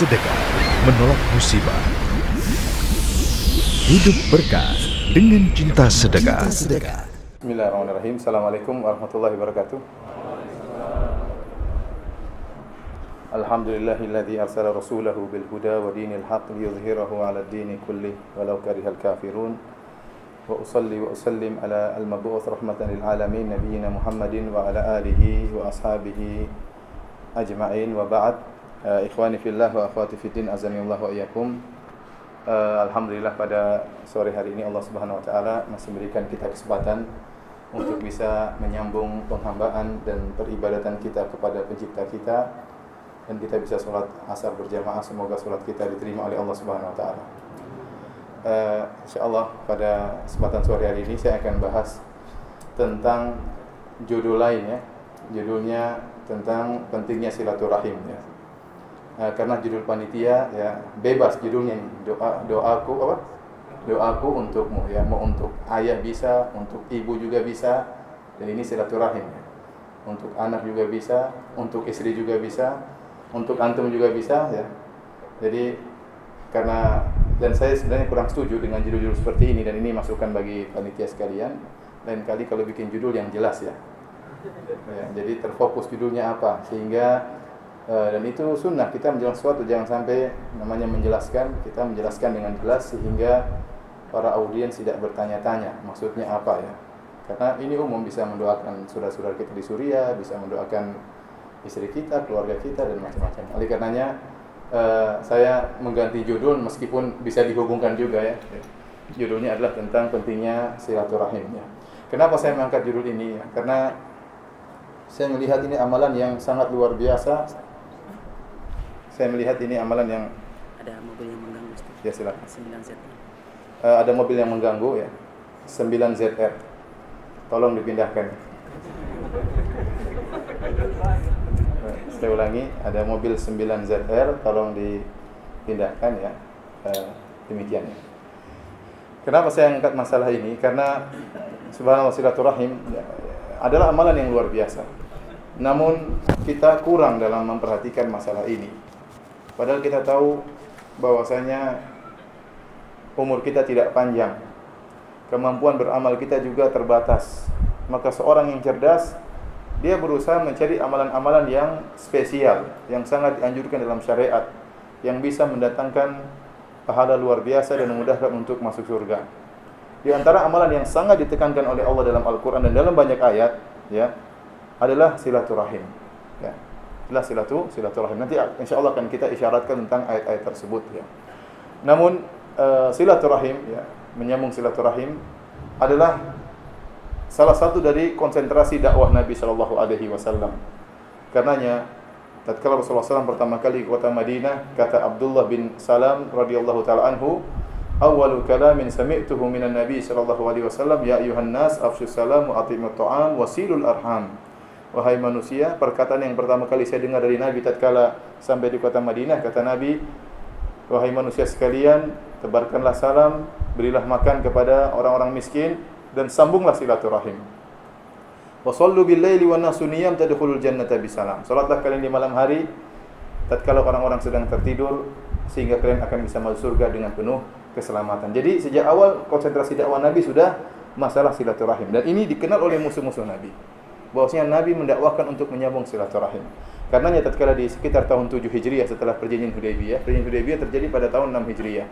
sedekah, menolak musibah. Hidup berkah dengan cinta sedekah. Bismillahirrahmanirrahim. Assalamualaikum warahmatullahi wabarakatuh. Alhamdulillahilladzi arsala rasulahu bil huda wa dinil haqq liyudhhirahu 'ala ad-dini kullih walau karihal kafirun. Wa usalli wa usallim ala al-mab'uts rahmatan lil alamin nabiyyina Muhammadin wa ala alihi wa ashabihi ajma'in wa ba'd. Ikhwani fillah wa akhwati fiddin, azanillahu wa iyyakum. Alhamdulillah pada sore hari ini Allah Subhanahu wa taala masih memberikan kita kesempatan untuk bisa menyambung penghambaan dan peribadatan kita kepada pencipta kita, dan kita bisa sholat asar berjamaah. Semoga sholat kita diterima oleh Allah Subhanahu wa taala. Insyaallah pada kesempatan sore hari ini saya akan bahas tentang judul lain ya. Judulnya tentang pentingnya silaturahim ya. Karena judul panitia ya bebas judulnya ini. Doaku untukmu ya. Mau untuk ayah bisa, untuk ibu juga bisa, dan ini silaturahim ya. Untuk anak juga bisa, untuk istri juga bisa, untuk antum juga bisa ya. Jadi dan saya sebenarnya kurang setuju dengan judul-judul seperti ini, dan ini masukan bagi panitia sekalian. Lain kali kalau bikin judul yang jelas ya. Jadi terfokus judulnya apa, sehingga dan itu sunnah kita menjelaskan sesuatu, jangan sampai namanya menjelaskan, kita menjelaskan dengan jelas sehingga para audiens tidak bertanya-tanya maksudnya apa ya. Karena ini umum, bisa mendoakan saudara-saudara kita di Suriah, bisa mendoakan istri kita, keluarga kita, dan macam-macam. Oleh karenanya saya mengganti judul meskipun bisa dihubungkan juga ya. Judulnya adalah tentang pentingnya silaturahim ya. Kenapa saya mengangkat judul ini ya? Karena saya melihat ini amalan yang sangat luar biasa. Saya melihat ini amalan yang ada mobil yang mengganggu. Ya silakan. 9ZR. Ada mobil yang mengganggu ya. 9ZR. Tolong dipindahkan. Saya ulangi, ada mobil 9ZR, tolong dipindahkan ya. Demikian ya. Kenapa saya angkat masalah ini? Karena subhanallah, silaturahim ya, adalah amalan yang luar biasa. Namun kita kurang dalam memperhatikan masalah ini. Padahal kita tahu bahwasanya umur kita tidak panjang, kemampuan beramal kita juga terbatas. Maka seorang yang cerdas, dia berusaha mencari amalan-amalan yang spesial, yang sangat dianjurkan dalam syariat, yang bisa mendatangkan pahala luar biasa dan memudahkan untuk masuk surga. Di antara amalan yang sangat ditekankan oleh Allah dalam Al-Quran dan dalam banyak ayat ya, adalah silaturahim ya. Adalah silaturahim. Nanti insyaallah akan kita isyaratkan tentang ayat-ayat tersebut ya. Namun silaturahim ya, menyambung silaturahim adalah salah satu dari konsentrasi dakwah Nabi sallallahu alaihi wasallam. Karenanya tatkala Rasulullah SAW pertama kali ke kota Madinah, kata Abdullah bin Salam radhiyallahu taala anhu, awwalu kalamin sami'tuhu minan Nabi sallallahu alaihi wasallam, ya ayuhan nas afshus salam wa atimut ta'am wasilul arham. Wahai manusia, perkataan yang pertama kali saya dengar dari Nabi tatkala sampai di kota Madinah, kata Nabi, wahai manusia sekalian, tebarkanlah salam, berilah makan kepada orang-orang miskin, dan sambunglah silaturahim. Wa shallu bil laili wan nasu niyam tadkhulul jannata bisalam. Salatlah kalian di malam hari tatkala orang-orang sedang tertidur, sehingga kalian akan bisa masuk surga dengan penuh keselamatan. Jadi sejak awal konsentrasi dakwah Nabi sudah masalah silaturahim, dan ini dikenal oleh musuh-musuh Nabi, bahwasanya Nabi mendakwahkan untuk menyambung silaturahim. Karenanya tatkala di sekitar tahun 7 Hijriah setelah perjanjian Hudaybiyah terjadi pada tahun 6 Hijriah.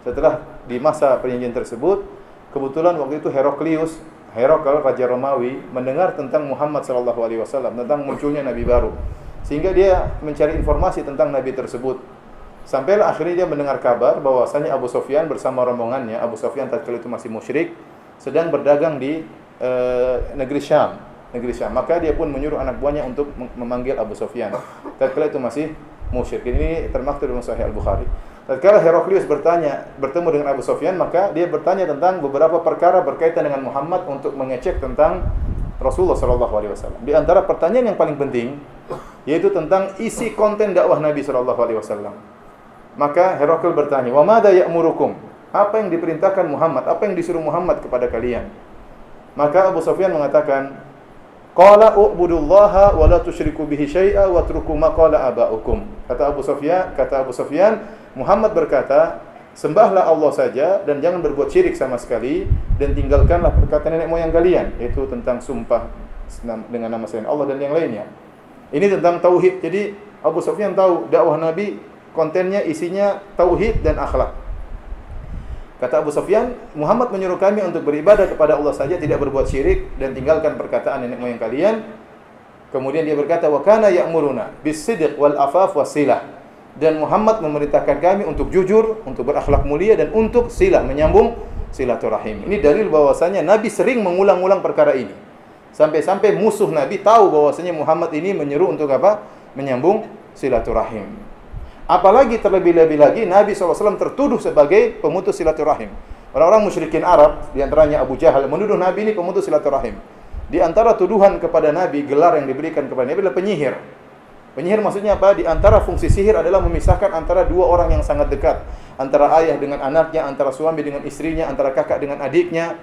Setelah di masa perjanjian tersebut, kebetulan waktu itu Herakl Raja Romawi mendengar tentang Muhammad sallallahu alaihi wasallam, tentang munculnya nabi baru. Sehingga dia mencari informasi tentang nabi tersebut. Sampailah akhirnya dia mendengar kabar bahwasanya Abu Sufyan bersama rombongannya, Abu Sufyan tatkala itu masih musyrik, sedang berdagang di negeri Syam. Maka dia pun menyuruh anak buahnya untuk memanggil Abu Sufyan. Tatkala itu masih musyrik. Ini termaktub dalam Sahih Al-Bukhari. Tatkala Heraklius bertemu dengan Abu Sufyan, maka dia bertanya tentang beberapa perkara berkaitan dengan Muhammad untuk mengecek tentang Rasulullah sallallahu alaihi wasallam. Di antara pertanyaan yang paling penting yaitu tentang isi konten dakwah Nabi sallallahu alaihi wasallam. Maka Herakl bertanya, "Wa madza ya'murukum?" Apa yang diperintahkan Muhammad? Apa yang disuruh Muhammad kepada kalian? Maka Abu Sufyan mengatakan, Qala u'budullaha wa la tusyriku bihi syai'a wa truku ma qala aba'ukum. Kata Abu Sufyan, Muhammad berkata, sembahlah Allah saja dan jangan berbuat syirik sama sekali, dan tinggalkanlah perkataan nenek moyang kalian, yaitu tentang sumpah dengan nama selain Allah dan yang lainnya. Ini tentang tauhid. Jadi Abu Sufyan tahu dakwah Nabi kontennya, isinya tauhid dan akhlak. Kata Abu Sufyan, Muhammad menyuruh kami untuk beribadah kepada Allah saja, tidak berbuat syirik, dan tinggalkan perkataan nenek moyang kalian. Kemudian dia berkata, wa kana ya'muruna bis-sidq wal afaf was-silah. Dan Muhammad memerintahkan kami untuk jujur, untuk berakhlak mulia, dan untuk silah, menyambung silaturahim. Ini dalil bahwasanya Nabi sering mengulang-ulang perkara ini. Sampai-sampai musuh Nabi tahu bahwasanya Muhammad ini menyeru untuk apa? Menyambung silaturahim. Apalagi terlebih-lebih lagi Nabi SAW tertuduh sebagai pemutus silaturahim. Orang-orang musyrikin Arab, di antaranya Abu Jahal, menuduh Nabi ini pemutus silaturahim. Di antara tuduhan kepada Nabi, gelar yang diberikan kepada Nabi adalah penyihir. Penyihir maksudnya apa? Di antara fungsi sihir adalah memisahkan antara dua orang yang sangat dekat. Antara ayah dengan anaknya, antara suami dengan istrinya, antara kakak dengan adiknya,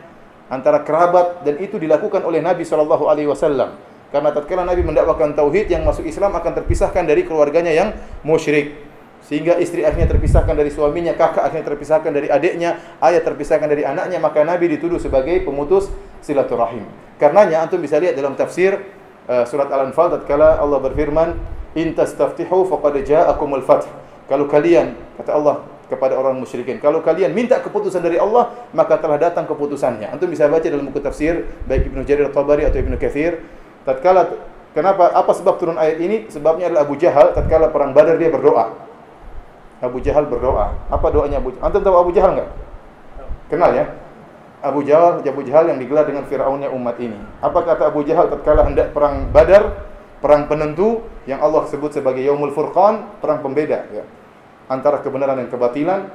antara kerabat. Dan itu dilakukan oleh Nabi SAW. Karena tatkala Nabi mendakwakan tauhid, yang masuk Islam akan terpisahkan dari keluarganya yang musyrik. Sehingga istri akhirnya terpisahkan dari suaminya, kakak akhirnya terpisahkan dari adiknya, ayah terpisahkan dari anaknya. Maka Nabi dituduh sebagai pemutus silaturahim. Karenanya antum bisa lihat dalam tafsir surat Al-Anfal tatkala Allah berfirman, in tastaftihu faqad ja'akumul fath. Kalau kalian, kata Allah kepada orang musyrikin, kalau kalian minta keputusan dari Allah, maka telah datang keputusannya. Antum bisa baca dalam buku tafsir baik Ibnu Jarir At-Tabari atau Ibnu Katsir. Tatkala apa sebab turun ayat ini? Sebabnya adalah Abu Jahal tatkala perang Badar dia berdoa. Abu Jahal berdoa. Apa doanya Abu Jahal? Antum tahu Abu Jahal enggak? Kenal ya? Abu Jahal yang digelar dengan Fir'aunnya umat ini. Apa kata Abu Jahal tatkala hendak perang Badar, perang penentu yang Allah sebut sebagai Yaumul Furqan, perang pembeda ya, antara kebenaran dan kebatilan.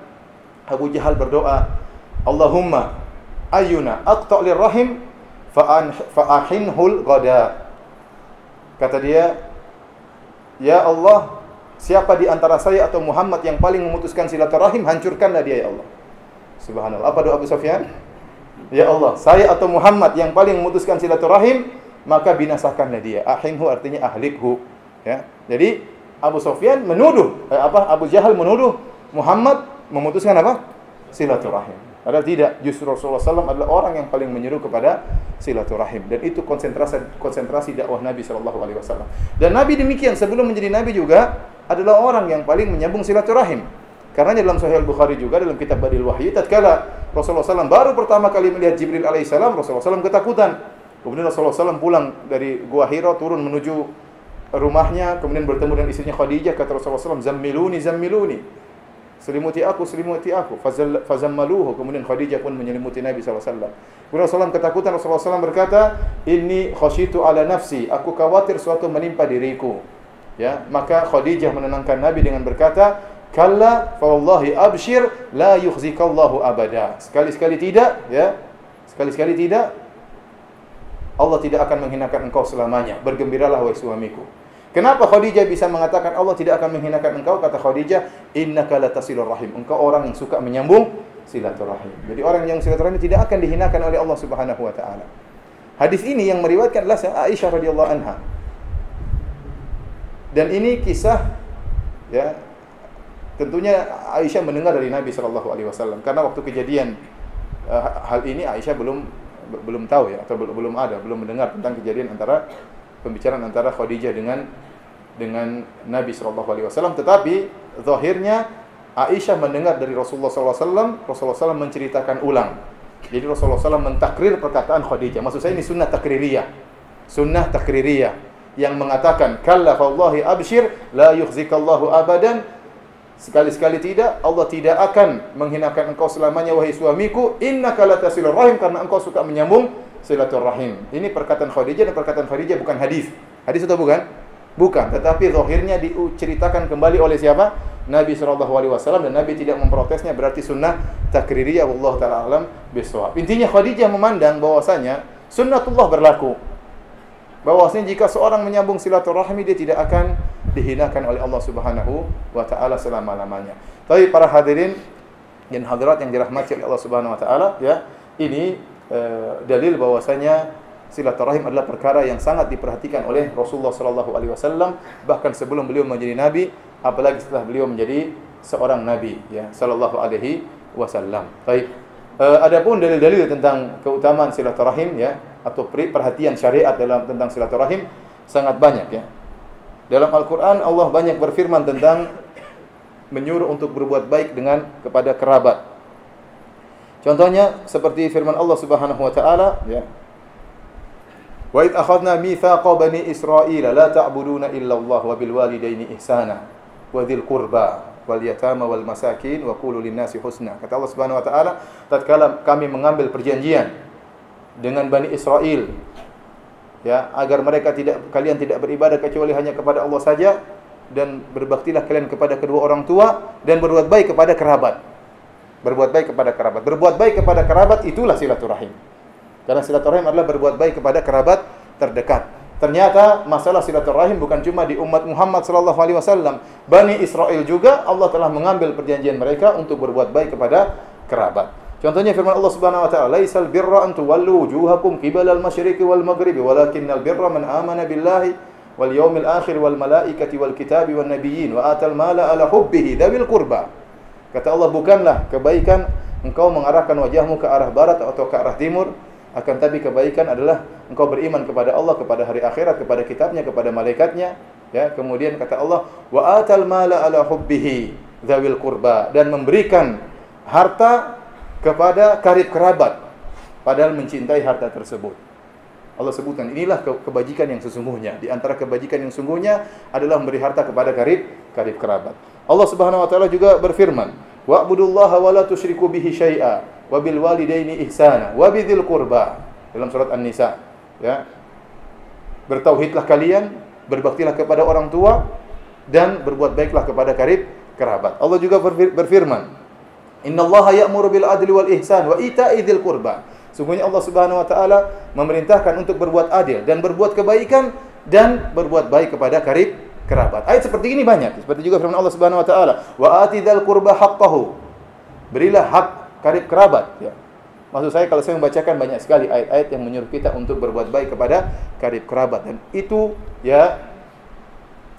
Abu Jahal berdoa, Allahumma ayyuna aqta' lirrahim fa'ahinhul ghada. Kata dia, ya Allah, siapa di antara saya atau Muhammad yang paling memutuskan silaturahim, hancurkanlah dia ya Allah. Subhanallah. Apa doa Abu Sufyan? Ya Allah, saya atau Muhammad yang paling memutuskan silaturahim, maka binasakanlah dia. Ahinhu artinya ahlikhu. Ya. Jadi Abu Sufyan menuduh Abu Jahal menuduh Muhammad memutuskan apa? Silaturahim. Padahal tidak, justru Rasulullah SAW adalah orang yang paling menyeru kepada silaturahim. Dan itu konsentrasi dakwah Nabi SAW. Dan Nabi demikian, sebelum menjadi Nabi juga adalah orang yang paling menyambung silaturahim. Karena dalam Sahih Al-Bukhari juga dalam kitab Badil Wahyi, tatkala Rasulullah SAW baru pertama kali melihat Jibril alaihissalam, Rasulullah SAW ketakutan. Kemudian Rasulullah SAW pulang dari Gua Hira, turun menuju rumahnya, kemudian bertemu dengan istrinya Khadijah. Kata Rasulullah SAW, zammiluni, selimuti aku. Fazammaluhu. Kemudian Khadijah pun menyelimuti Nabi SAW. Kemudian Rasulullah SAW ketakutan. Rasulullah SAW berkata, inni khasyitu ala nafsi, aku khawatir suatu menimpa diriku. Ya, maka Khadijah menenangkan Nabi dengan berkata, kalla fa wallahi abshir la yukhzikallahu abada. Sekali-sekali tidak, ya. Sekali-sekali tidak, Allah tidak akan menghinakan engkau selamanya. Bergembiralah wahai suamiku. Kenapa Khadijah bisa mengatakan Allah tidak akan menghinakan engkau? Kata Khadijah, innaka latasilur rahim. Engkau orang yang suka menyambung silaturahim. Jadi orang yang silaturahim tidak akan dihinakan oleh Allah Subhanahu wa taala. Hadis ini yang meriwayatkan adalah Aisyah radhiyallahu anha. Dan ini kisah, ya, tentunya Aisyah mendengar dari Nabi SAW. Karena waktu kejadian hal ini Aisyah belum tahu ya, atau belum mendengar tentang kejadian pembicaraan antara Khadijah dengan Nabi SAW. Tetapi zahirnya Aisyah mendengar dari Rasulullah SAW. Rasulullah SAW menceritakan ulang. Jadi Rasulullah SAW mentakrir perkataan Khadijah. Maksud saya ini sunnah takririyah yang mengatakan kalla fawallahi abshir la yukhzikallahu abadan. Sekali-sekali tidak, Allah tidak akan menghinakan engkau selamanya wahai suamiku. Innaka latasilur rahim, karena engkau suka menyambung silaturahim. Ini perkataan Khadijah, dan perkataan Khadijah bukan hadis. Hadis atau bukan? Bukan, tetapi zahirnya diceritakan kembali oleh siapa? Nabi SAW, dan Nabi tidak memprotesnya, berarti sunnah takririyah. Wallahu ta'ala alam bisawab. Intinya Khadijah memandang bahwasanya sunnatullah berlaku. Bahwasanya jika seorang menyambung silaturahmi, dia tidak akan dihinakan oleh Allah Subhanahu wa taala selama-lamanya. Tapi para hadirin dan hadirat yang dirahmati oleh Allah Subhanahu wa taala, ya, ini dalil bahwasanya silaturahim adalah perkara yang sangat diperhatikan oleh Rasulullah sallallahu alaihi wasallam bahkan sebelum beliau menjadi nabi, apalagi setelah beliau menjadi seorang nabi ya sallallahu alaihi wasallam. Baik. Adapun dalil-dalil tentang keutamaan silaturahim ya atau perhatian syariat tentang silaturahim sangat banyak ya. Dalam Al-Qur'an Allah banyak berfirman tentang menyuruh untuk berbuat baik kepada kerabat. Contohnya seperti firman Allah Subhanahu wa taala ya. Wa id akhadna mitsaqa bani Israila la ta'buduna illa Allah wa bil walidaini ihsana wa dzil qurba wal yatama wal masakin wa qulu lin-nasi husna. Kata Allah Subhanahu wa taala, tatkala kami mengambil perjanjian dengan Bani Israel ya, agar kalian tidak beribadah kecuali hanya kepada Allah saja dan berbaktilah kalian kepada kedua orang tua dan berbuat baik kepada kerabat. Berbuat baik kepada kerabat. Berbuat baik kepada kerabat itulah silaturahim. Karena silaturahim adalah berbuat baik kepada kerabat terdekat. Ternyata masalah silaturahim bukan cuma di umat Muhammad sallallahu alaihi wasallam. Bani Israel juga Allah telah mengambil perjanjian mereka untuk berbuat baik kepada kerabat. Contohnya firman Allah Subhanahu wa taala, "Laisal birra an tuwallu wujuhakum qibalal masyriqi wal maghribi, walakinnal birra man amana billahi wal yawmil akhir wal malaikati wal kitabi wan nabiyyin wa atal mala ala hubbihi dzawil qurba." Kata Allah, bukanlah kebaikan engkau mengarahkan wajahmu ke arah barat atau ke arah timur, akan tapi kebaikan adalah engkau beriman kepada Allah, kepada hari akhirat, kepada kitabnya, kepada malaikatnya ya. Kemudian kata Allah, wa atal mala ala hubbihi dzawil qurba, dan memberikan harta kepada karib kerabat padahal mencintai harta tersebut. Allah sebutkan inilah kebajikan yang sesungguhnya. Di antara kebajikan yang sesungguhnya adalah memberi harta kepada karib kerabat. Allah Subhanahu wa taala juga berfirman, wa'budullaha wa la tusyriku bihi syai'a wa bil walidaini ihsana wa bidzil qurba, dalam surat An-Nisa ya. Bertauhidlah kalian, berbaktilah kepada orang tua dan berbuat baiklah kepada karib kerabat. Allah juga berfirman, innallaha ya'muru bil adli wal ihsan wa ita'i dzil qurba. Sungguhnya Allah Subhanahu wa taala memerintahkan untuk berbuat adil dan berbuat kebaikan dan berbuat baik kepada karib kerabat. Ayat seperti ini banyak. Seperti juga firman Allah Subhanahu wa taala, wa atidzal qurba haqqahu. Berilah hak karib kerabat ya. Maksud saya kalau saya membacakan banyak sekali ayat-ayat yang menyuruh kita untuk berbuat baik kepada karib kerabat, dan itu ya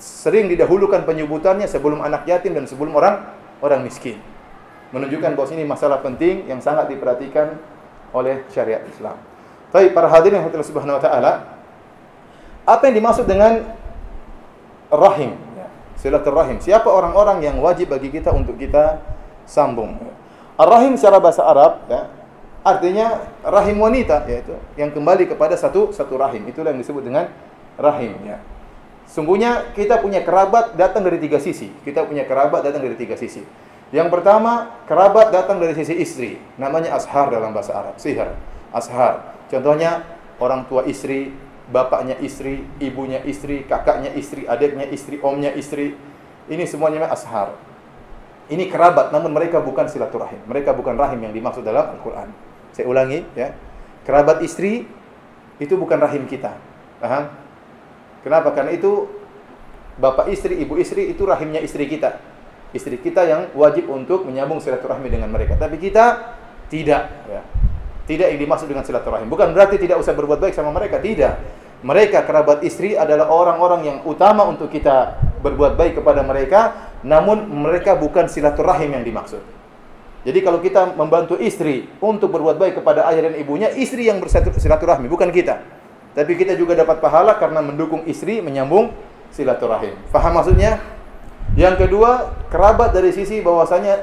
sering didahulukan penyebutannya sebelum anak yatim dan sebelum orang miskin. Menunjukkan bahwa ini masalah penting yang sangat diperhatikan oleh syariat Islam. Baik, para hadirin yang Allah Subhanahu wa taala, apa yang dimaksud dengan rahim, silaturahim? Siapa orang-orang yang wajib bagi kita untuk kita sambung? Ar-rahim secara bahasa Arab ya, artinya rahim wanita, yaitu yang kembali kepada satu rahim. Itulah yang disebut dengan rahim ya. Sungguhnya kita punya kerabat datang dari tiga sisi. Kita punya kerabat datang dari tiga sisi. Yang pertama, kerabat datang dari sisi istri. Namanya ashar dalam bahasa Arab, sihar, ashar. Contohnya orang tua istri, bapaknya istri, ibunya istri, kakaknya istri, adiknya istri, omnya istri. Ini semuanya ashar. Ini kerabat, namun mereka bukan silaturahim. Mereka bukan rahim yang dimaksud dalam Al-Quran. Saya ulangi ya. Kerabat istri itu bukan rahim kita. Paham? Kenapa? Karena itu bapak istri, ibu istri itu rahimnya istri kita. Istri kita yang wajib untuk menyambung silaturahmi dengan mereka. Tapi kita tidak ya. Tidak yang dimaksud dengan silaturahim. Bukan berarti tidak usah berbuat baik sama mereka, tidak. Mereka kerabat istri adalah orang-orang yang utama untuk kita berbuat baik kepada mereka, namun mereka bukan silaturahim yang dimaksud. Jadi kalau kita membantu istri untuk berbuat baik kepada ayah dan ibunya, istri yang bersilaturahmi, bukan kita. Tapi kita juga dapat pahala karena mendukung istri menyambung silaturahim. Faham maksudnya? Yang kedua, kerabat dari sisi bahwasanya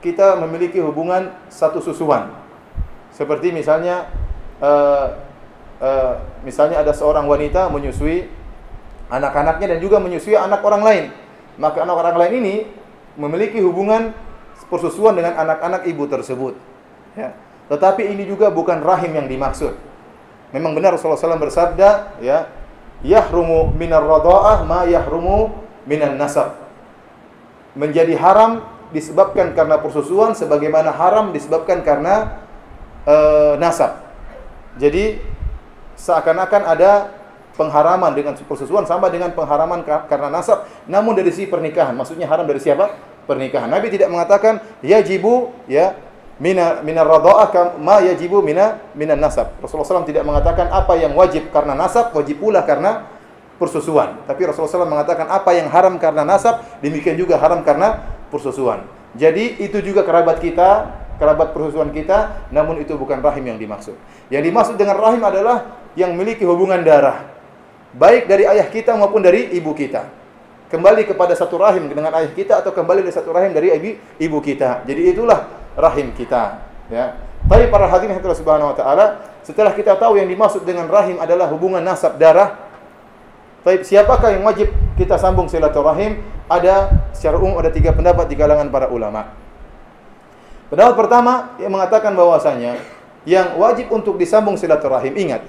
kita memiliki hubungan satu susuan. Seperti misalnya misalnya ada seorang wanita menyusui anak-anaknya dan juga menyusui anak orang lain. Maka anak orang lain ini memiliki hubungan persusuan dengan anak-anak ibu tersebut ya. Tetapi ini juga bukan rahim yang dimaksud. Memang benar Rasulullah SAW bersabda ya, yahrumu minar radha'ah ma yahrumu minan nasab. Menjadi haram disebabkan karena persusuan sebagaimana haram disebabkan karena nasab. Jadi seakan-akan ada pengharaman dengan persusuan sama dengan pengharaman karena nasab, namun dari sisi pernikahan. Maksudnya haram dari siapa? Pernikahan. Nabi tidak mengatakan yajibu ya minar radha'ah ma yajibu minan nasab. Rasulullah SAW tidak mengatakan apa yang wajib karena nasab, wajib pula karena persusuan. Tapi Rasulullah SAW mengatakan apa yang haram karena nasab, demikian juga haram karena persusuan. Jadi itu juga kerabat kita, kerabat persusuan kita, namun itu bukan rahim yang dimaksud. Yang dimaksud dengan rahim adalah yang memiliki hubungan darah, baik dari ayah kita maupun dari ibu kita. Kembali kepada satu rahim dengan ayah kita atau kembali dari satu rahim dari ibu kita. Jadi itulah rahim kita, ya. Tapi para hadirin Allah Subhanahu wa taala, setelah kita tahu yang dimaksud dengan rahim adalah hubungan nasab darah, tapi siapakah yang wajib kita sambung silaturahim? Ada secara umum ada 3 pendapat di kalangan para ulama. Pendapat pertama yang mengatakan bahwasanya yang wajib untuk disambung silaturahim, ingat,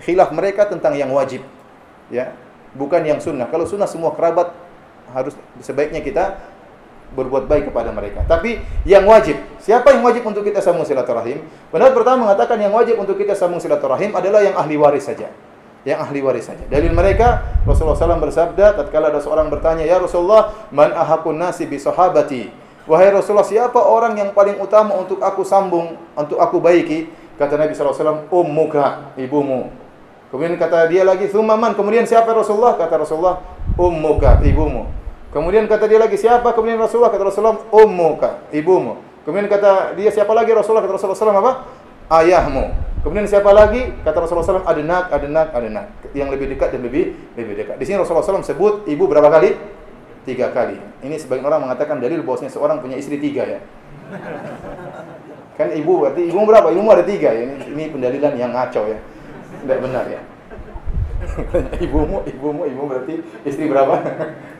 khilaf mereka tentang yang wajib, ya, bukan yang sunnah. Kalau sunnah semua kerabat harus sebaiknya kita berbuat baik kepada mereka. Tapi yang wajib, siapa yang wajib untuk kita sambung silaturahim? Pendapat pertama mengatakan yang wajib untuk kita sambung silaturahim adalah yang ahli waris saja. Yang ahli waris saja. Dalil mereka, Rasulullah SAW bersabda, tatkala ada seorang bertanya, "Ya Rasulullah, man ahaqqun nasi bi sahabati?" Wahai Rasulullah, siapa orang yang paling utama untuk aku sambung, untuk aku baiki? Kata Nabi SAW, ummuka, ibumu. Kemudian kata dia lagi, "Tsumma man?" Kemudian siapa Rasulullah? Kata Rasulullah, ummuka, ibumu. Kemudian kata dia lagi, siapa? Kemudian Rasulullah, kata Rasulullah, ummuka, ibumu. Kemudian kata dia, siapa lagi Rasulullah? Kata Rasulullah SAW apa? Ayahmu. Kemudian siapa lagi? Kata Rasulullah SAW, adenak. Yang lebih dekat dan lebih dekat. Di sini Rasulullah SAW sebut ibu berapa kali? 3 kali. Ini sebagian orang mengatakan dalil bahwasanya seorang punya istri 3, ya. Kan ibu berarti ibu berapa? Ibumu ada 3, ya. Ini pendalilan yang ngaco, ya. Tidak benar, ya. ibumu berarti istri berapa?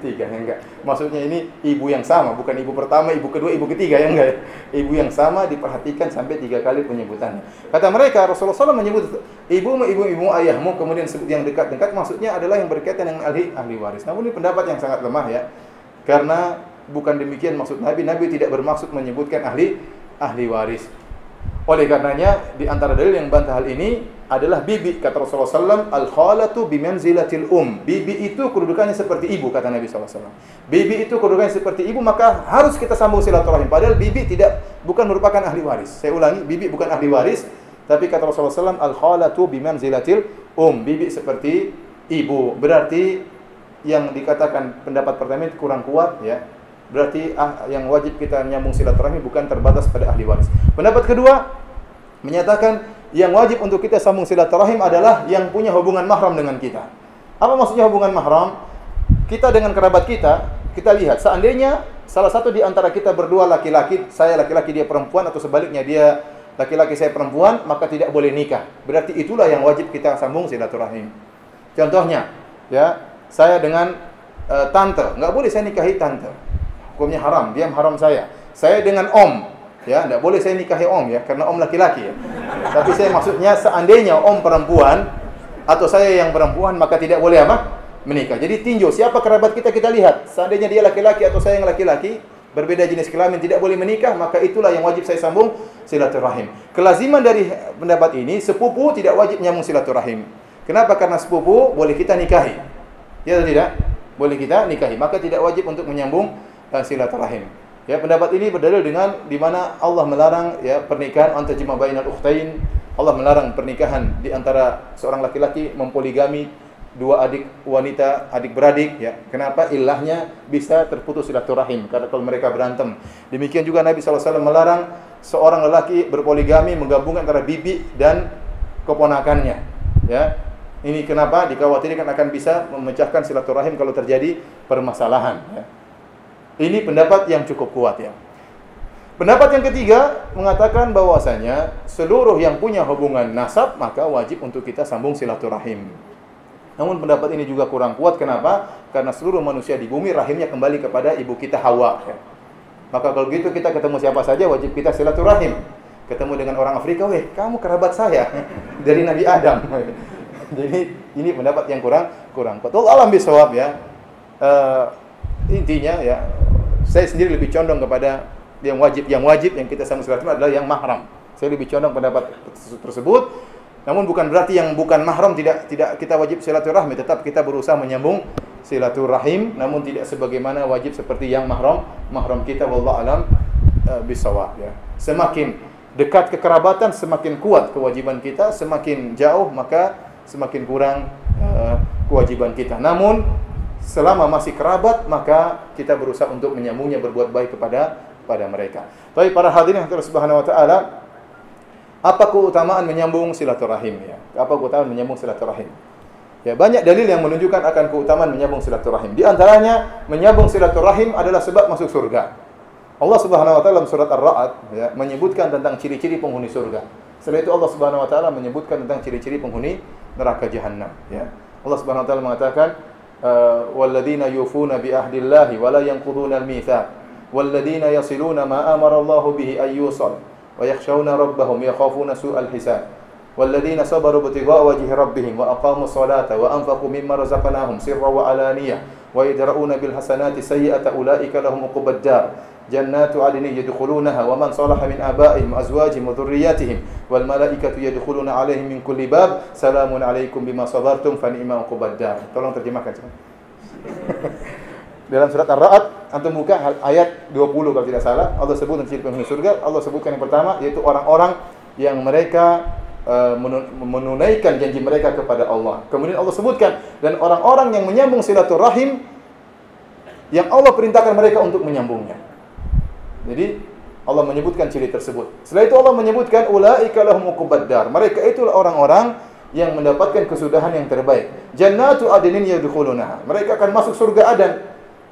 3, ya enggak. Maksudnya ini ibu yang sama, bukan ibu pertama, ibu kedua, ibu ketiga, ya enggak. Ibu yang sama diperhatikan sampai 3 kali penyebutannya. Kata mereka, Rasulullah SAW menyebut ibumu, ayahmu, kemudian sebut yang dekat-dekat, maksudnya adalah yang berkaitan dengan ahli waris. Namun ini pendapat yang sangat lemah, ya. Karena bukan demikian maksud Nabi. Nabi tidak bermaksud menyebutkan ahli waris. Oleh karenanya di antara dalil yang bantah hal ini adalah bibi. Kata Rasulullah SAW, al-khalatu bimanzilatil bibi itu kedudukannya seperti ibu, kata Nabi SAW. Bibi itu kedudukannya seperti ibu, maka harus kita sambung silaturahim. Padahal bibi bukan merupakan ahli waris. Saya ulangi, bibi bukan ahli waris, tapi kata Rasulullah SAW, al-khalatu bimanzilatil bibi seperti ibu. Berarti yang dikatakan pendapat pertama itu kurang kuat, ya. Berarti yang wajib kita nyambung silaturahmi bukan terbatas pada ahli waris. Pendapat kedua menyatakan yang wajib untuk kita sambung silaturahim adalah yang punya hubungan mahram dengan kita. Apa maksudnya hubungan mahram? Kita dengan kerabat kita lihat seandainya salah satu di antara kita berdua laki-laki, saya laki-laki dia perempuan, atau sebaliknya dia laki-laki saya perempuan, maka tidak boleh nikah. Berarti itulah yang wajib kita sambung silaturahim. Contohnya, ya, saya dengan tante, nggak boleh saya nikahi tante. Hukumnya haram, dia haram saya. Saya dengan om, ya, tidak boleh saya nikahi om, ya, karena om laki-laki, ya. Tapi saya maksudnya seandainya om perempuan atau saya yang perempuan, maka tidak boleh apa? Menikah. Jadi tinjau siapa kerabat kita lihat. Seandainya dia laki-laki atau saya yang laki-laki, berbeda jenis kelamin, tidak boleh menikah, maka itulah yang wajib saya sambung silaturahim. Kelaziman dari pendapat ini, sepupu tidak wajib nyambung silaturahim. Kenapa? Karena sepupu boleh kita nikahi, ya atau tidak? Boleh kita nikahi, maka tidak wajib untuk menyambung silaturahim. Ya, pendapat ini berdalil dengan di mana Allah melarang, ya, pernikahan antara jima bainal ukhtain. Allah melarang pernikahan di antara seorang laki-laki mempoligami 2 adik wanita, adik beradik, ya. Kenapa? Ilahnya bisa terputus silaturahim karena kalau mereka berantem. Demikian juga Nabi SAW melarang seorang lelaki berpoligami, menggabungkan antara bibi dan keponakannya, ya. Ini kenapa? Dikhawatirkan akan bisa memecahkan silaturahim kalau terjadi permasalahan, ya. Ini pendapat yang cukup kuat, ya. Pendapat yang ketiga mengatakan bahwasanya seluruh yang punya hubungan nasab maka wajib untuk kita sambung silaturahim. Namun pendapat ini juga kurang kuat. Kenapa? Karena seluruh manusia di bumi rahimnya kembali kepada ibu kita Hawa, ya. Maka kalau gitu kita ketemu siapa saja wajib kita silaturahim. Ketemu dengan orang Afrika, weh, kamu kerabat saya dari Nabi Adam. Jadi ini pendapat yang kurang kuat. Alam bisawab, ya. Intinya, ya, saya sendiri lebih condong kepada yang wajib yang kita sambung silaturahim adalah yang mahram. Saya lebih condong pendapat tersebut. Namun bukan berarti yang bukan mahram tidak kita wajib silaturahmi, tetap kita berusaha menyambung silaturahim, namun tidak sebagaimana wajib seperti yang mahram kita, wallahu alam bisawab ya. Semakin dekat kekerabatan semakin kuat kewajiban kita, semakin jauh maka semakin kurang kewajiban kita. Namun selama masih kerabat maka kita berusaha untuk menyambungnya, berbuat baik kepada mereka. Tapi para hadirin yang Allah Subhanahu wa taala, apa keutamaan menyambung silaturahim ya? Apa keutamaan menyambung silaturahim? Ya, banyak dalil yang menunjukkan akan keutamaan menyambung silaturahim. Di antaranya menyambung silaturahim adalah sebab masuk surga. Allah Subhanahu wa taala dalam surat Ar-Ra'd ya, menyebutkan tentang ciri-ciri penghuni surga. Setelah itu Allah Subhanahu wa taala menyebutkan tentang ciri-ciri penghuni neraka jahanam ya. Allah Subhanahu wa taala mengatakan walladzina yufuna bi ahdillahi wa la yanquduna al-mitsaq walladzina yasiluna ma amara Allahu bihi ay yusal wa yakhshawna rabbahum yakhafuna su'al hisab walladzina sabaru ibtigha'a wajhi rabbihim wa aqamus salata wa anfaqu mimma razaqnahum sirran wa alaniyah wa yadra'una bil hasanati sayyi'ata ulaika lahum uqubad dar jannatu adnin yadkhulunaha wa man salaha min abaihim wa azwajihim wa dhurriyyatihim wal malaikatu yadkhuluna alaihim min kulli bab salamun alaikum bima sabartum fa ni'ma uqubad dar. Tolong terjemahkan. Dalam surat Ar-Ra'd antum buka ayat 20 kalau tidak salah, Allah sebut tentang ciri penghuni surga. Allah sebutkan yang pertama yaitu orang-orang yang mereka menunaikan janji mereka kepada Allah. Kemudian Allah sebutkan dan orang-orang yang menyambung silaturahim yang Allah perintahkan mereka untuk menyambungnya. Jadi Allah menyebutkan ciri tersebut. Setelah itu Allah menyebutkan ulaika lahum uqubad dar. Mereka itulah orang-orang yang mendapatkan kesudahan yang terbaik. Jannatu adnin yadkhulunaha. Mereka akan masuk surga Adan.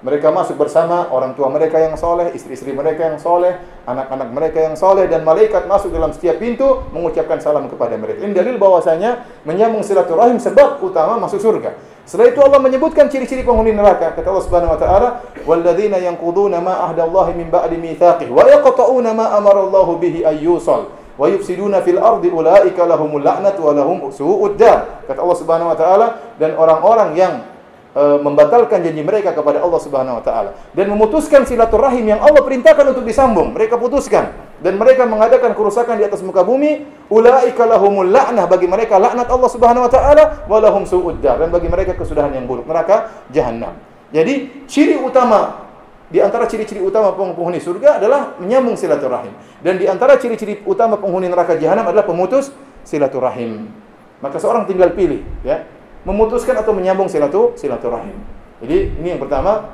Mereka masuk bersama orang tua mereka yang soleh, istri-istri mereka yang soleh, anak-anak mereka yang soleh, dan malaikat masuk dalam setiap pintu mengucapkan salam kepada mereka. Ini dalil bahwasanya menyambung silaturahim sebab utama masuk surga. Setelah itu Allah menyebutkan ciri-ciri penghuni neraka. Kata Allah Subhanahu wa taala, "Walladzina yanquduna ma ahdallahi min ba'di mitsaqihi wa yaqta'una ma amara Allahu bihi ay yusal wa yufsiduna fil ardi ulaika lahumul la'natu wa lahum su'ud dar." Kata Allah Subhanahu wa taala, dan orang-orang yang membatalkan janji mereka kepada Allah Subhanahu wa taala dan memutuskan silaturahim yang Allah perintahkan untuk disambung, mereka putuskan dan mereka mengadakan kerusakan di atas muka bumi, ulaika lahumul la'nah, bagi mereka laknat Allah Subhanahu wa taala, wa lahum su'ud dar, dan bagi mereka kesudahan yang buruk, neraka jahanam. Jadi ciri utama di antara ciri-ciri utama penghuni surga adalah menyambung silaturahim, dan di antara ciri-ciri utama penghuni neraka jahanam adalah pemutus silaturahim. Maka seorang tinggal pilih ya, memutuskan atau menyambung silaturahim. Jadi ini yang pertama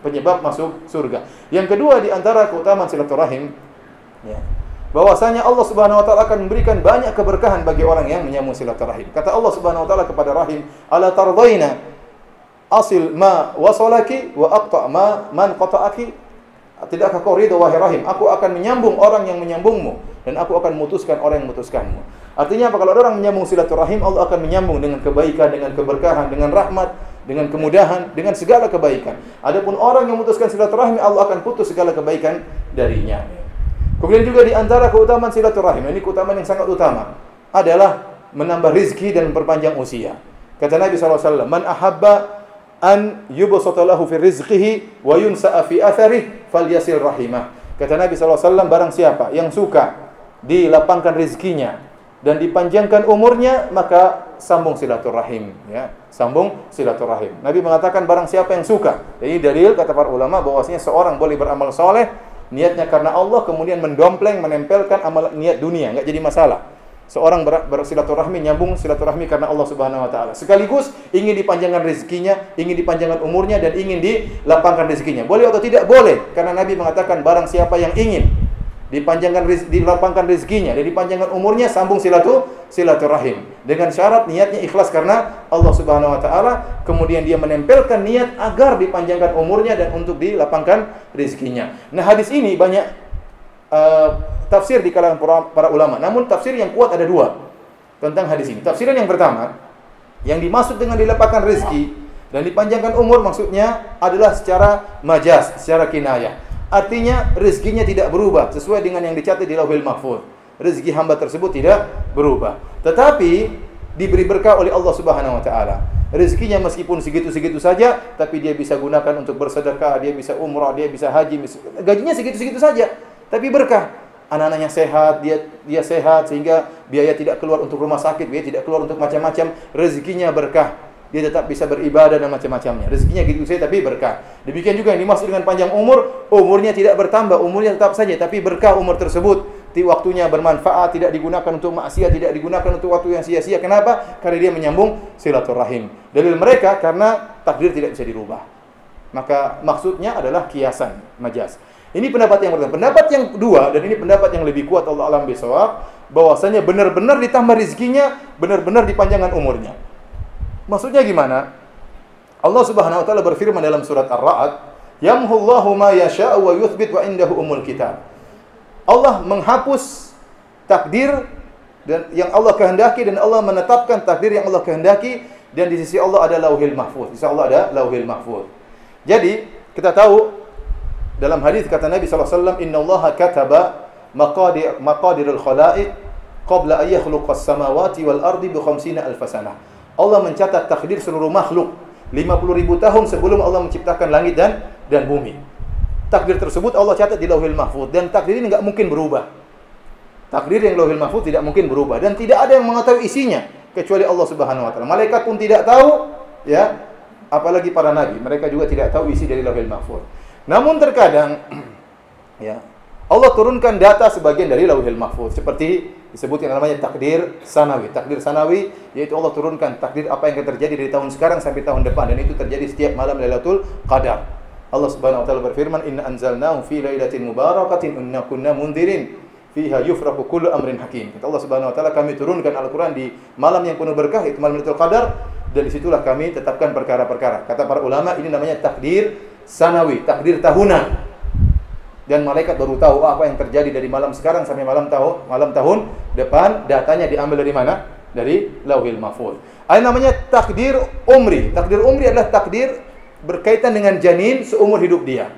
penyebab masuk surga. Yang kedua di antara keutamaan silaturahim ya, bahwasanya Allah Subhanahu wa taala akan memberikan banyak keberkahan bagi orang yang menyambung silaturahim. Kata Allah Subhanahu wa taala kepada rahim, "Ala tardaina asil ma wasalaki wa aqta ma man qata'aki?" Tidakkah kau ridha wahai rahim, aku akan menyambung orang yang menyambungmu dan aku akan memutuskan orang yang memutuskanmu. Artinya apa? Kalau ada orang menyambung silaturahim, Allah akan menyambung dengan kebaikan, dengan keberkahan, dengan rahmat, dengan kemudahan, dengan segala kebaikan. Adapun orang yang memutuskan silaturahim, Allah akan putus segala kebaikan darinya. Kemudian juga di antara keutamaan silaturahim, ini keutamaan yang sangat utama, adalah menambah rizki dan memperpanjang usia. Kata Nabi SAW, "Man ahabba an yubsata lahu fi rizqihi wa yunsa'a fi atharih falyasil rahimah." Kata Nabi SAW, barang siapa yang suka dilapangkan rizkinya dan dipanjangkan umurnya, maka sambung silaturahim ya, sambung silaturahim. Nabi mengatakan barang siapa yang suka. Jadi dalil kata para ulama bahwasanya seorang boleh beramal soleh niatnya karena Allah, kemudian mendompleng, menempelkan amal niat dunia, enggak jadi masalah. Seorang bersilaturahmi, nyambung silaturahmi karena Allah Subhanahu wa taala. Sekaligus ingin dipanjangkan rezekinya, ingin dipanjangkan umurnya, dan ingin dilapangkan rezekinya. Boleh atau tidak? Boleh. Karena Nabi mengatakan barang siapa yang ingin dilapangkan rezekinya dan dipanjangkan umurnya, sambung silaturahim dengan syarat niatnya ikhlas karena Allah Subhanahu wa taala, kemudian dia menempelkan niat agar dipanjangkan umurnya dan untuk dilapangkan rezekinya. Nah, hadis ini banyak tafsir di kalangan para ulama. Namun tafsir yang kuat ada dua tentang hadis ini. Tafsiran yang pertama, yang dimaksud dengan dilapangkan rezeki dan dipanjangkan umur maksudnya adalah secara majaz, secara kinayah. Artinya rezekinya tidak berubah sesuai dengan yang dicatat di Lauhul Mahfuz. Rezeki hamba tersebut tidak berubah, tetapi diberi berkah oleh Allah Subhanahu wa taala. Rezekinya meskipun segitu-segitu saja, tapi dia bisa gunakan untuk bersedekah, dia bisa umrah, dia bisa haji, gajinya segitu-segitu saja, tapi berkah. Anak-anaknya sehat, dia sehat sehingga biaya tidak keluar untuk rumah sakit, biaya tidak keluar untuk macam-macam, rezekinya berkah. dia tetap bisa beribadah dan macam-macamnya. Rezekinya gitu saja tapi berkah. Demikian juga yang dimaksud dengan panjang umur, umurnya tidak bertambah, umurnya tetap saja tapi berkah umur tersebut. Waktunya bermanfaat, tidak digunakan untuk maksiat, tidak digunakan untuk waktu yang sia-sia. Kenapa? Karena dia menyambung silaturahim. Dalil mereka karena takdir tidak bisa dirubah. Maka maksudnya adalah kiasan, majaz. Ini pendapat yang pertama. Pendapat yang kedua, dan ini pendapat yang lebih kuat, Allah alam bisawab, bahwasanya benar-benar ditambah rezekinya, benar-benar dipanjangkan umurnya. Maksudnya gimana? Allah Subhanahu wa taala berfirman dalam surat Ar-Ra'd, "Yamhullahu ma yasha'u wa yuthbit wa indahu umul kitab." Allah menghapus takdir dan yang Allah kehendaki dan Allah menetapkan takdir yang Allah kehendaki, dan di sisi Allah ada Lauhil Mahfuz. Di sisi Allah ada Lauhil Mahfuz. Jadi, kita tahu dalam hadis kata Nabi sallallahu alaihi wasallam, "Innallaha kataba maqadirul khalaiq qabla an yakhluqas samawati wal ardi bi 50,000 sanah." Allah mencatat takdir seluruh makhluk 50.000 tahun sebelum Allah menciptakan langit dan bumi. Takdir tersebut Allah catat di Lauhil Mahfuz, dan takdir ini enggak mungkin berubah. Takdir yang Lauhil Mahfuz tidak mungkin berubah, dan tidak ada yang mengetahui isinya kecuali Allah Subhanahu wa taala. Malaikat pun tidak tahu, ya, apalagi para nabi, mereka juga tidak tahu isi dari Lauhil Mahfuz. Namun terkadang ya, Allah turunkan data sebagian dari Lauhil Mahfuz, seperti disebutkan namanya takdir sanawi. Takdir sanawi yaitu Allah turunkan takdir apa yang akan terjadi dari tahun sekarang sampai tahun depan, dan itu terjadi setiap malam Lailatul Qadar. Allah Subhanahu wa taala berfirman, "Inna anzalnahu fi lailatin mubarakatin inna kunna mundirin fiha yufraqu kullu amrin hakim." Kata Allah Subhanahu wa taala, kami turunkan Al-Qur'an di malam yang penuh berkah, itu malam Lailatul Qadar, dan disitulah kami tetapkan perkara-perkara. Kata para ulama, ini namanya takdir sanawi, takdir tahunan. Dan malaikat baru tahu apa yang terjadi dari malam sekarang sampai malam tahun depan. Datanya diambil dari mana? Dari Lauhil Mahfuz. Ada namanya takdir umri. Takdir umri adalah takdir berkaitan dengan janin seumur hidup dia.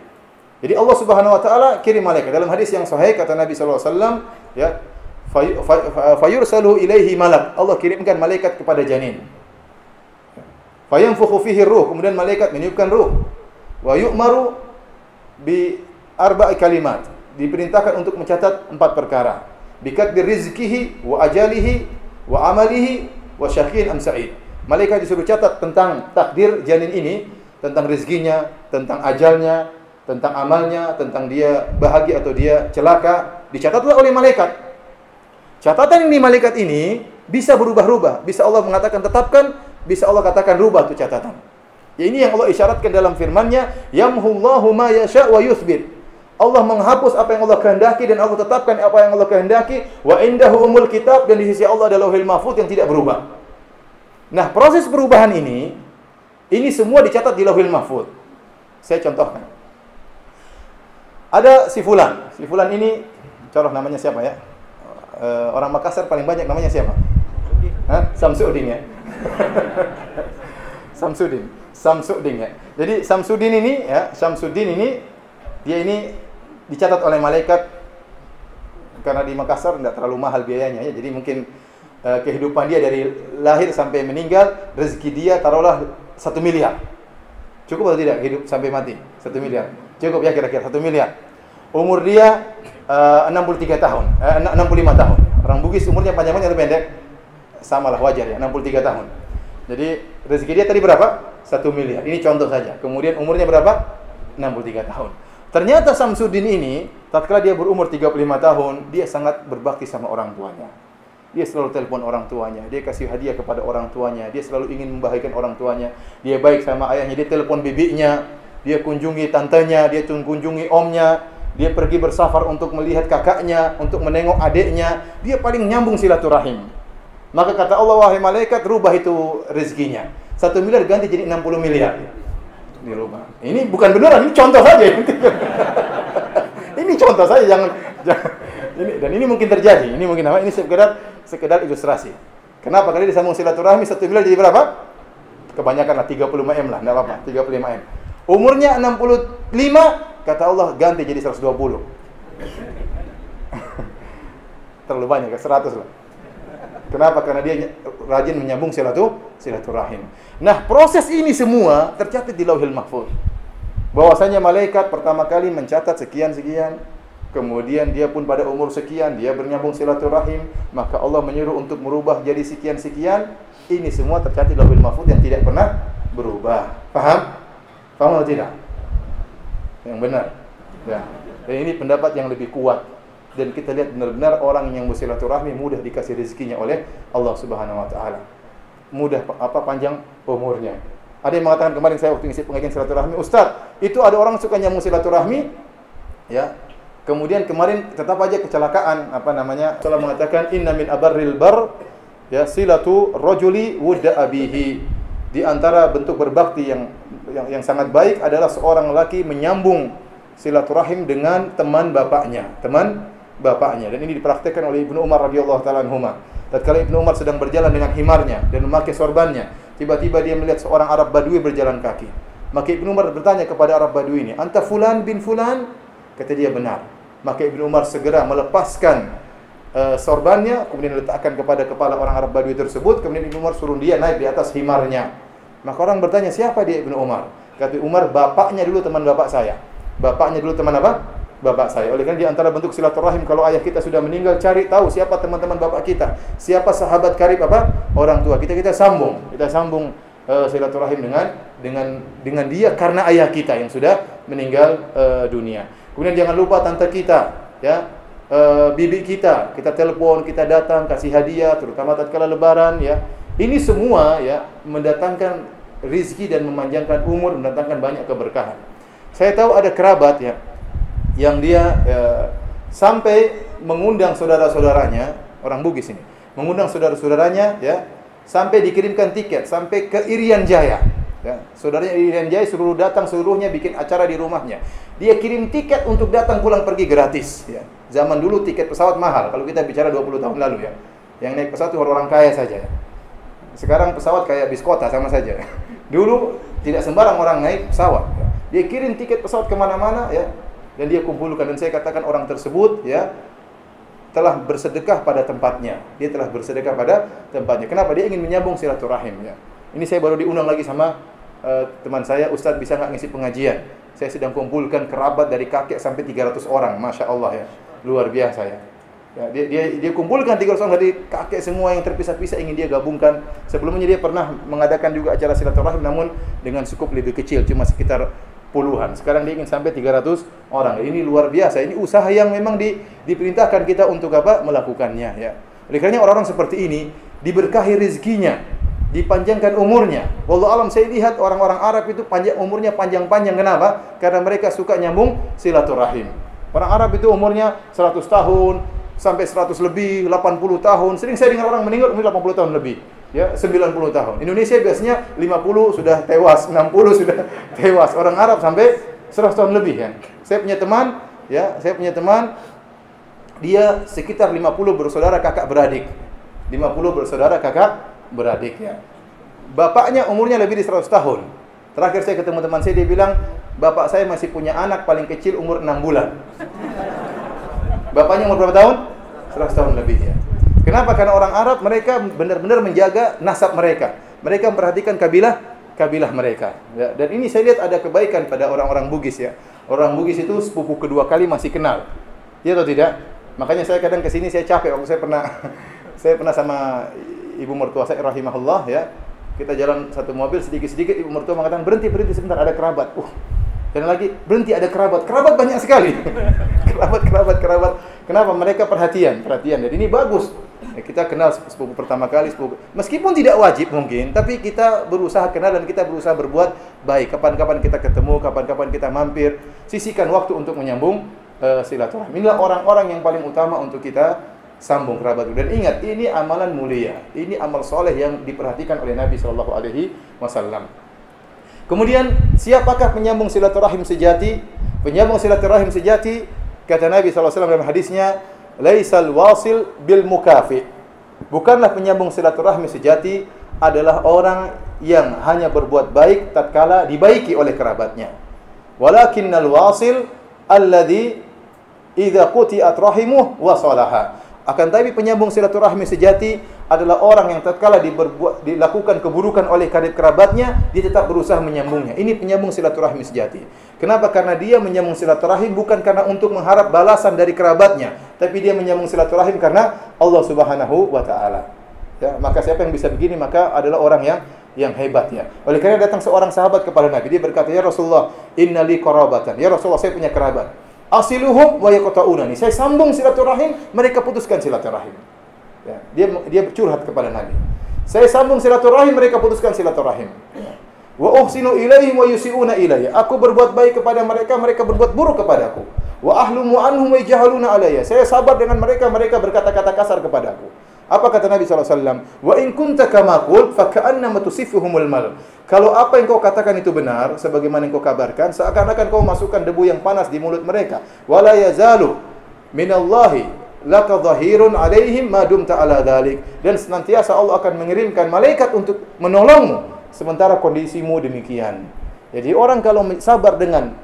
Jadi Allah Subhanahu wa taala kirim malaikat. Dalam hadis yang sahih kata Nabi sallallahu alaihi wasallam, ya, fayursalu ilaihi malak. Allah kirimkan malaikat kepada janin. Fayanfukhu fihi ruh, kemudian malaikat meniupkan ruh. Wa yu'maru bi arba'i kalimat. Diperintahkan untuk mencatat 4 perkara. Bikatbi rizqihi wa ajalihi wa amalihi wa syaqiyyin am sa'id. Malaikat disuruh catat tentang takdir janin ini, tentang rezekinya, tentang ajalnya, tentang amalnya, tentang dia bahagia atau dia celaka, dicatatlah oleh malaikat. Catatan yang di malaikat ini bisa berubah-ubah, bisa Allah mengatakan tetapkan, bisa Allah katakan rubah itu catatan. Ya, ini yang Allah isyaratkan dalam firman-Nya, "Yamhullahu ma yasha' wa yuthbit." Allah menghapus apa yang Allah kehendaki dan Allah tetapkan apa yang Allah kehendaki, wa indahu umul kitab, dan di sisi Allah ada Lauhil Mahfuz yang tidak berubah. Nah, proses perubahan ini semua dicatat di Lauhil Mahfuz. Saya contohkan. Ada si Fulan. Si Fulan ini, contoh namanya siapa ya? Orang Makassar paling banyak namanya siapa? Samsudin ya. Samsudin ya. Jadi Samsudin ini ya, dia ini dicatat oleh malaikat karena di Makassar tidak terlalu mahal biayanya ya. Jadi mungkin kehidupan dia dari lahir sampai meninggal, rezeki dia taruhlah 1 miliar. Cukup atau tidak hidup sampai mati? 1 miliar. Cukup ya kira-kira 1 miliar. Umur dia 63 tahun, 65 tahun. Orang Bugis umurnya panjang-panjang atau pendek? Samalah, wajar ya, 63 tahun. Jadi rezeki dia tadi berapa? 1 miliar. Ini contoh saja. Kemudian umurnya berapa? 63 tahun. Ternyata Samsudin ini, tatkala dia berumur 35 tahun, dia sangat berbakti sama orang tuanya. Dia selalu telepon orang tuanya, dia kasih hadiah kepada orang tuanya, dia selalu ingin membahagiakan orang tuanya. Dia baik sama ayahnya, dia telepon bibinya, dia kunjungi tantenya, dia kunjungi omnya, dia pergi bersafar untuk melihat kakaknya, untuk menengok adiknya. Dia paling nyambung silaturahim. Maka kata Allah, wahai malaikat, rubah itu rezekinya. 1 miliar ganti jadi 60 miliar. Dirubah. Ini bukan beneran, ini contoh saja. Ini contoh saja, jangan ini, dan ini mungkin terjadi. Ini mungkin apa? Ini sekedar ilustrasi. Kenapa? Karena disambung silaturahmi 1 miliar jadi berapa? Kebanyakan lah 35 M lah, enggak apa-apa, 35 M. Umurnya 65, kata Allah ganti jadi 120. Terlalu banyak, 100 lah. Kenapa? Karena dia rajin menyambung silaturahim. Nah, proses ini semua tercatat di Lauhil Mahfuz. Bahwasanya malaikat pertama kali mencatat sekian-sekian, kemudian dia pun pada umur sekian dia bernyambung silaturahim, maka Allah menyuruh untuk merubah jadi sekian-sekian, Ini semua tercatat di Lauhul Mahfuz yang tidak pernah berubah. Paham? Paham atau tidak? Yang benar. Ya. Dan ini pendapat yang lebih kuat. Dan kita lihat benar-benar orang yang bersilaturahmi mudah dikasih rezekinya oleh Allah Subhanahu wa taala. Mudah panjang umurnya. Ada yang mengatakan kemarin saya waktu ngisi pengajian silaturahmi, Ustaz, itu ada orang suka nyambung silaturahmi, ya. Kemudian kemarin tetap aja kecelakaan, Allah mengatakan inna min abarril bar ya silatu rajuli wudda abihi. Di antara bentuk berbakti yang sangat baik adalah seorang lelaki menyambung silaturahim dengan teman bapaknya. Dan ini dipraktikkan oleh Ibnu Umar radhiyallahu taala anhuma. Tatkala Ibnu Umar sedang berjalan dengan himarnya dan memakai sorbannya, tiba-tiba dia melihat seorang Arab Badui berjalan kaki. Maka Ibnu Umar bertanya kepada Arab Badui ini, "Anta fulan bin fulan?" Kata dia, "Benar." Maka Ibnu Umar segera melepaskan sorbannya, kemudian letakkan kepada kepala orang Arab Badui tersebut, kemudian Ibnu Umar suruh dia naik di atas himarnya. Maka orang bertanya, "Siapa dia Ibnu Umar?" Kata Umar, "Bapaknya dulu teman bapak saya." Bapaknya dulu teman apa? Bapak saya. Oleh karena di antara bentuk silaturahim, kalau ayah kita sudah meninggal, cari tahu siapa teman-teman bapak kita, siapa sahabat karib orang tua kita, kita sambung silaturahim dengan dia karena ayah kita yang sudah meninggal dunia. Kemudian jangan lupa tante kita, ya, bibi kita telepon, kita datang, kasih hadiah, terutama tatkala lebaran, ya. Ini semua ya mendatangkan rizki dan memanjangkan umur, mendatangkan banyak keberkahan. Saya tahu ada kerabat ya yang dia sampai mengundang saudara-saudaranya, orang Bugis ini, mengundang saudara-saudaranya ya, sampai dikirimkan tiket sampai ke Irian Jaya. Ya, saudaranya Irian Jaya suruh datang seluruhnya bikin acara di rumahnya. Dia kirim tiket untuk datang pulang pergi gratis. Ya. Zaman dulu tiket pesawat mahal. Kalau kita bicara 20 tahun lalu ya, yang naik pesawat itu orang kaya saja. Sekarang pesawat kayak bis kota sama saja. Dulu tidak sembarang orang naik pesawat. Ya. Dia kirim tiket pesawat kemana-mana ya. Dan dia kumpulkan, dan saya katakan orang tersebut ya telah bersedekah pada tempatnya. Dia telah bersedekah pada tempatnya. Kenapa? Dia ingin menyambung silaturahim ya. Ini saya baru diundang lagi sama teman saya, Ustaz bisa nggak ngisi pengajian? Saya sedang kumpulkan kerabat dari kakek sampai 300 orang, Masya Allah ya. Luar biasa ya. Dia kumpulkan 300 orang dari kakek semua yang terpisah-pisah, ingin dia gabungkan. Sebelumnya dia pernah mengadakan juga acara silaturahim, namun dengan skup lebih kecil, cuma sekitar puluhan. Sekarang dia ingin sampai 300 orang. Ini luar biasa. Ini usaha yang memang diperintahkan kita untuk melakukannya ya. Oleh karena orang-orang seperti ini diberkahi rezekinya, dipanjangkan umurnya. Wallahu alam, saya lihat orang-orang Arab itu umurnya panjang-panjang. Kenapa? Karena mereka suka nyambung silaturahim. Orang Arab itu umurnya 100 tahun sampai 100 lebih, 80 tahun. Sering saya dengar orang meninggal umur 80 tahun lebih. Ya, 90 tahun. Indonesia biasanya 50 sudah tewas, 60 sudah tewas. Orang Arab sampai 100 tahun lebih ya. Saya punya teman, dia sekitar 50 bersaudara kakak beradik. 50 bersaudara kakak beradik ya. Bapaknya umurnya lebih dari 100 tahun. Terakhir saya ketemu teman saya, dia bilang, "Bapak saya masih punya anak paling kecil umur 6 bulan." Bapaknya umur berapa tahun? 100 tahun lebih ya. Kenapa? Karena orang Arab mereka benar-benar menjaga nasab mereka. Mereka memperhatikan kabilah mereka. Ya, dan ini saya lihat ada kebaikan pada orang-orang Bugis ya. Orang Bugis itu sepupu kedua kali masih kenal. Iya atau tidak? Makanya saya kadang kesini saya capek. Waktu saya pernah sama ibu mertua saya rahimahullah ya. Kita jalan satu mobil, sedikit-sedikit ibu mertua mengatakan, berhenti sebentar, ada kerabat. Dan lagi berhenti, ada kerabat banyak sekali. kerabat. Kenapa? Mereka perhatian. Dan ini bagus. Kita kenal sepupu pertama kali, meskipun tidak wajib mungkin, tapi kita berusaha kenal dan kita berusaha berbuat baik. Kapan-kapan kita ketemu, kapan-kapan kita mampir, sisihkan waktu untuk menyambung silaturahmi. Inilah orang-orang yang paling utama untuk kita sambung kerabat. Dan ingat, ini amalan mulia, ini amal soleh yang diperhatikan oleh Nabi SAW. Kemudian, siapakah penyambung silaturahim sejati? Penyambung silaturahim sejati, kata Nabi SAW dalam hadisnya, laisal wasil bil mukafi. Bukanlah penyambung silaturahmi sejati adalah orang yang hanya berbuat baik tatkala dibaiki oleh kerabatnya. Walakinnal wasil alladhi idza quti'at rahimuhu wasalaha. Akan tapi penyambung silaturahmi sejati adalah orang yang tatkala dilakukan keburukan oleh karib kerabatnya, dia tetap berusaha menyambungnya. Ini penyambung silaturahmi sejati. Kenapa? Karena dia menyambung silaturahim bukan karena untuk mengharap balasan dari kerabatnya, tapi dia menyambung silaturahim karena Allah Subhanahu wa taala. Ya, maka siapa yang bisa begini maka adalah orang yang hebat ya. Oleh karena datang seorang sahabat kepada Nabi, dia berkata, "Ya Rasulullah, innali qarabatan." Ya Rasulullah, saya punya kerabat. Asiluhum wa yaqta'unani. Saya sambung silaturahim, mereka putuskan silaturahim. Ya, dia curhat kepada Nabi. Saya sambung silaturahim, mereka putuskan silaturahim. Wa uhsinu ilaihim wa yusiuna ilayya. Aku berbuat baik kepada mereka, mereka berbuat buruk kepadaku. Wa ahlumu anhum wa yajhaluna alayya. Saya sabar dengan mereka, mereka berkata-kata kasar kepadaku. Apa kata Nabi SAW? Wa in kunta kama qult fa ka'annama tusifuhumul mal. Kalau apa yang kau katakan itu benar, sebagaimana yang kau kabarkan, seakan-akan kau masukkan debu yang panas di mulut mereka. Wala yazalu minallahi laka dhahirun alaihim ma dumta ala dhalik. Dan senantiasa Allah akan mengirimkan malaikat untuk menolongmu sementara kondisimu demikian. Jadi orang kalau sabar dengan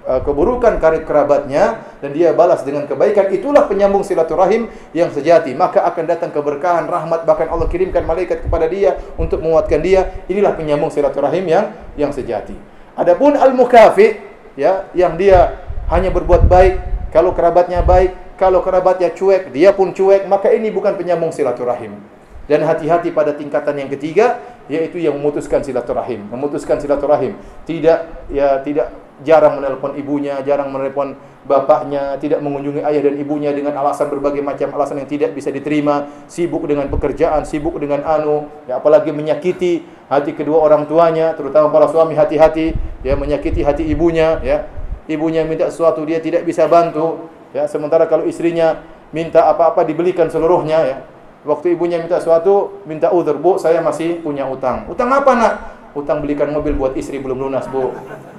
keburukan karib kerabatnya dan dia balas dengan kebaikan, itulah penyambung silaturahim yang sejati. Maka akan datang keberkahan, rahmat, bahkan Allah kirimkan malaikat kepada dia untuk menguatkan dia. Inilah penyambung silaturahim yang sejati. Adapun al-mukafi, ya, yang dia hanya berbuat baik kalau kerabatnya baik, kalau kerabatnya cuek, dia pun cuek, maka ini bukan penyambung silaturahim. Dan hati-hati pada tingkatan yang ketiga, yaitu yang memutuskan silaturahim. Memutuskan silaturahim, tidak jarang menelpon ibunya, jarang menelpon bapaknya, tidak mengunjungi ayah dan ibunya dengan alasan berbagai macam alasan yang tidak bisa diterima, sibuk dengan pekerjaan, sibuk dengan ya, apalagi menyakiti hati kedua orang tuanya, terutama para suami hati-hati, ya, menyakiti hati ibunya, ya. Ibunya minta sesuatu dia tidak bisa bantu, ya, sementara kalau istrinya minta apa-apa dibelikan seluruhnya, ya. Waktu ibunya minta sesuatu, minta uzur, "Bu, saya masih punya utang." "Utang apa, Nak?" "Utang belikan mobil buat istri belum lunas, Bu."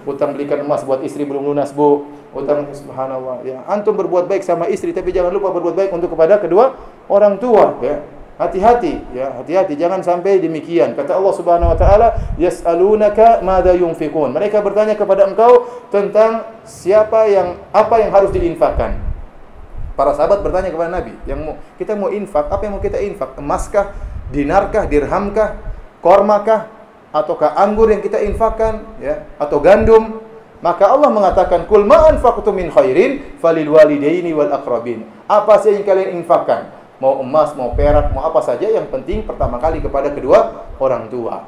"Utang belikan emas buat istri belum lunas, Bu." Utang, subhanallah, ya. Antum berbuat baik sama istri, tapi jangan lupa berbuat baik untuk kepada kedua orang tua, ya. Hati-hati, ya, hati-hati, jangan sampai demikian. Kata Allah Subhanahu wa taala, "Yas'alunaka madza yunfiqun." Mereka bertanya kepada engkau tentang apa yang harus diinfakkan. Para sahabat bertanya kepada Nabi, kita mau infak, apa yang mau kita infak? Emaskah, dinarkah, dirhamkah, kormakah, ataukah anggur yang kita infakkan, ya, atau gandum? Maka Allah mengatakan, "Qul ma anfaqtum min khairin falil walidaini wal aqrabin." Apa saja yang kalian infakkan, mau emas, mau perak, mau apa saja, yang penting pertama kali kepada kedua orang tua.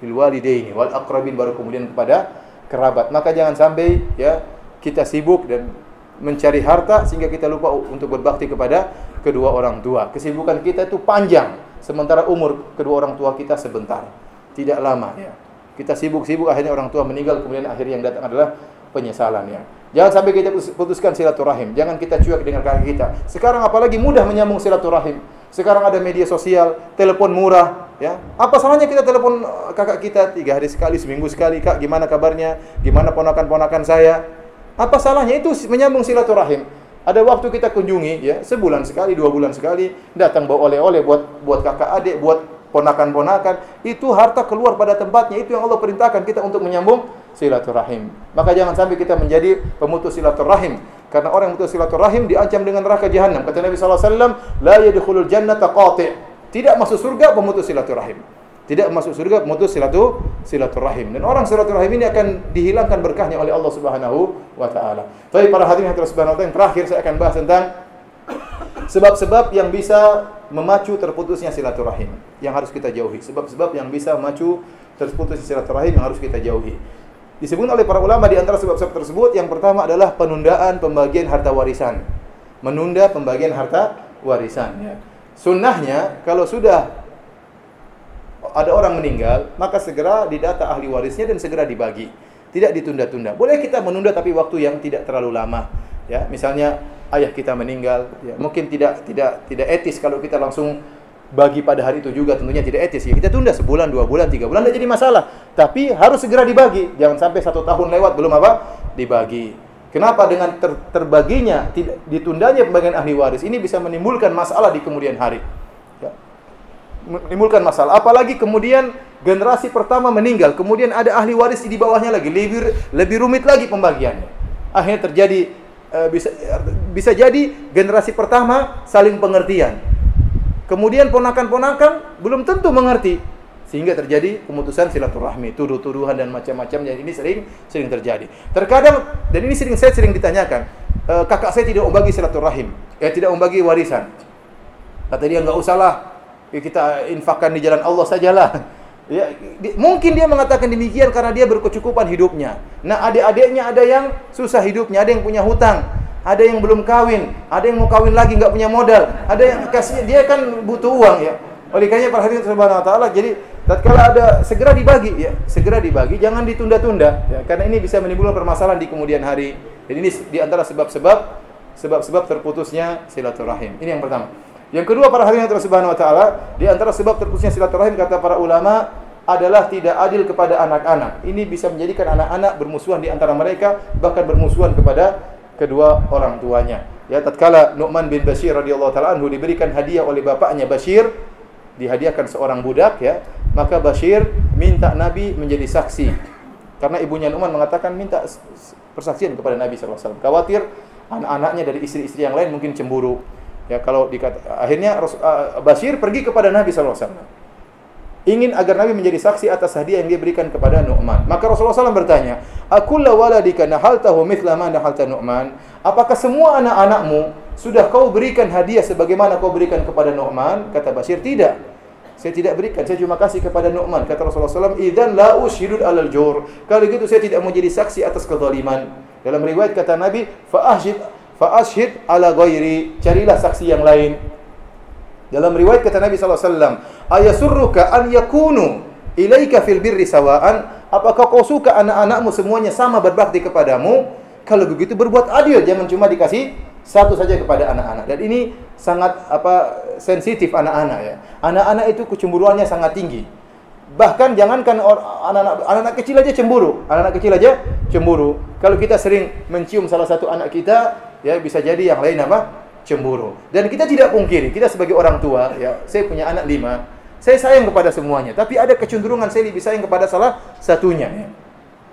Fil walidaini wal aqrabin, baru kemudian kepada kerabat. Maka jangan sampai, ya, kita sibuk dan mencari harta sehingga kita lupa untuk berbakti kepada kedua orang tua. Kesibukan kita itu panjang, sementara umur kedua orang tua kita sebentar, tidak lama, ya. Kita sibuk-sibuk, akhirnya orang tua meninggal, kemudian akhirnya yang datang adalah penyesalan, ya. Jangan sampai kita putuskan silaturahim, jangan kita cuek dengan kakak kita. Sekarang apalagi mudah menyambung silaturahim. Sekarang ada media sosial, telepon murah, ya. Apa salahnya kita telepon kakak kita 3 hari sekali, seminggu sekali, "Kak, gimana kabarnya? Gimana ponakan-ponakan saya?" Apa salahnya? Itu menyambung silaturahim. Ada waktu kita kunjungi, ya, sebulan sekali, 2 bulan sekali, datang bawa oleh-oleh buat kakak adik, buat ponakan-ponakan. Itu harta keluar pada tempatnya. Itu yang Allah perintahkan kita untuk menyambung silaturahim. Maka jangan sampai kita menjadi pemutus silaturahim. Karena orang yang memutus silaturahim diancam dengan neraka jahanam. Kata Nabi SAW, "La yadkhulul jannata qati'." Tidak masuk surga pemutus silaturahim. Tidak masuk surga memutus silaturahim. Dan orang silaturahim ini akan dihilangkan berkahnya oleh Allah Subhanahu wa taala. Tapi para hadirin yang Subhanahu wa taala, yang terakhir saya akan bahas tentang sebab-sebab yang bisa memacu terputusnya silaturahim yang harus kita jauhi. Sebab-sebab yang bisa memacu terputusnya silaturahim yang harus kita jauhi. Disebut oleh para ulama di antara sebab-sebab tersebut, yang pertama adalah penundaan pembagian harta warisan. Menunda pembagian harta warisan, ya. Sunnahnya kalau sudah ada orang meninggal, maka segera didata ahli warisnya dan segera dibagi. Tidak ditunda-tunda. Boleh kita menunda tapi waktu yang tidak terlalu lama. Ya, misalnya ayah kita meninggal, ya, mungkin tidak etis kalau kita langsung bagi pada hari itu juga, tentunya tidak etis. Ya, kita tunda sebulan, 2 bulan, 3 bulan, tidak jadi masalah. Tapi harus segera dibagi. Jangan sampai 1 tahun lewat belum dibagi. Kenapa? Dengan terbaginya, ditundanya pembagian ahli waris ini bisa menimbulkan masalah di kemudian hari. Menimbulkan masalah, apalagi kemudian generasi pertama meninggal, kemudian ada ahli waris di bawahnya lagi, lebih rumit lagi pembagiannya. Akhirnya terjadi bisa jadi generasi pertama saling pengertian, kemudian ponakan-ponakan belum tentu mengerti, sehingga terjadi pemutusan silaturahmi, tuduh-tuduhan dan macam-macamnya. Ini sering terjadi. Terkadang, dan ini saya sering ditanyakan, "Kakak saya tidak membagi silaturahim, tidak membagi warisan." Kata dia, "Enggak usahlah. kita infakkan di jalan Allah sajalah. Ya, mungkin dia mengatakan demikian karena dia berkecukupan hidupnya. Nah, adik-adiknya ada yang susah hidupnya, ada yang punya hutang, ada yang belum kawin, ada yang mau kawin lagi nggak punya modal, ada yang kasih dia kan butuh uang ya. Oleh karenanya perhatian Subhanahu wa taala, jadi tatkala ada segera dibagi ya, segera dibagi, jangan ditunda-tunda ya, karena ini bisa menimbulkan permasalahan di kemudian hari. Jadi ini di antara sebab terputusnya silaturahim. Ini yang pertama. Yang kedua, para hadirin Allah Subhanahu wa taala, di antara sebab terputusnya silaturahim kata para ulama adalah tidak adil kepada anak-anak. Ini bisa menjadikan anak-anak bermusuhan di antara mereka, bahkan bermusuhan kepada kedua orang tuanya. Ya, tatkala Nu'man bin Bashir radhiyallahu taala anhu diberikan hadiah oleh bapaknya Bashir, dihadiahkan seorang budak ya, maka Bashir minta Nabi menjadi saksi. Karena ibunya Nu'man mengatakan minta persaksian kepada Nabi sallallahu alaihi wasallam. Khawatir anak-anaknya dari istri-istri yang lain mungkin cemburu. Ya, kalau akhirnya Bashir pergi kepada Nabi sallallahu alaihi wasallam. Ingin agar Nabi menjadi saksi atas hadiah yang dia berikan kepada Nu'man. Maka Rasulullah SAW bertanya, "Akulla waladika nahaltahu mithla ma nahalta Nu'man?" Apakah semua anak-anakmu sudah kau berikan hadiah sebagaimana kau berikan kepada Nu'man? Kata Bashir, tidak. Saya tidak berikan, saya cuma kasih kepada Nu'man. Kata Rasulullah SAW, "Idzan la usyhidud 'alal jur." Kalau gitu saya tidak mau jadi saksi atas kezaliman. Dalam riwayat kata Nabi, Fa'ashhid ala ghairi, carilah saksi yang lain. Dalam riwayat kata Nabi SAW, ayasurruka an yakunu ilaika fil birri sawaan, apakah kau suka anak-anakmu semuanya sama berbakti kepadamu? Kalau begitu berbuat adil, jangan cuma dikasih satu saja kepada anak-anak. Dan ini sangat sensitif anak-anak ya. Anak-anak itu kecemburuannya sangat tinggi. Bahkan jangankan anak-anak kecil aja cemburu. Anak-anak kecil aja cemburu. Kalau kita sering mencium salah satu anak kita, ya bisa jadi yang lain cemburu. Dan kita tidak pungkiri, kita sebagai orang tua, ya, saya punya anak 5, saya sayang kepada semuanya, tapi ada kecenderungan saya lebih sayang kepada salah satunya. Ya.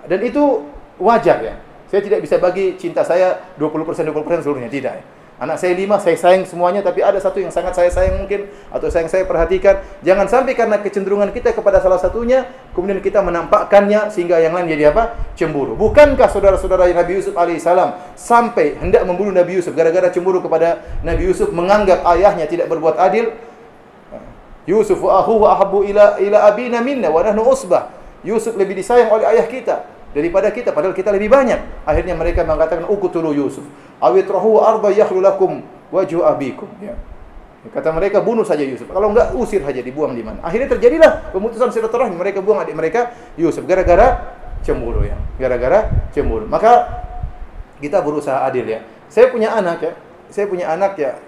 Dan itu wajar ya. Saya tidak bisa bagi cinta saya 20% seluruhnya, tidak. Ya. Anak saya 5, saya sayang semuanya, tapi ada satu yang sangat saya sayang mungkin, atau saya perhatikan. Jangan sampai karena kecenderungan kita kepada salah satunya, kemudian kita menampakkannya sehingga yang lain jadi cemburu. Bukankah saudara-saudara Nabi Yusuf alaihissalam sampai hendak membunuh Nabi Yusuf gara-gara cemburu kepada Nabi Yusuf, menganggap ayahnya tidak berbuat adil? Yusuf wa akhuhu ahabbu ila abina minna wa nahnu usbah. Yusuf lebih disayang oleh ayah kita daripada kita, padahal kita lebih banyak. Akhirnya mereka mengatakan uqtulu Yusuf awitrahu arba yakhlu lakum wajhu abikum. Ya. Kata mereka, bunuh saja Yusuf. Kalau enggak, usir saja, dibuang di mana. Akhirnya terjadilah pemutusan silaturahmi. Mereka buang adik mereka Yusuf gara-gara cemburu ya. Gara-gara cemburu. Maka kita berusaha adil ya. Saya punya anak ya.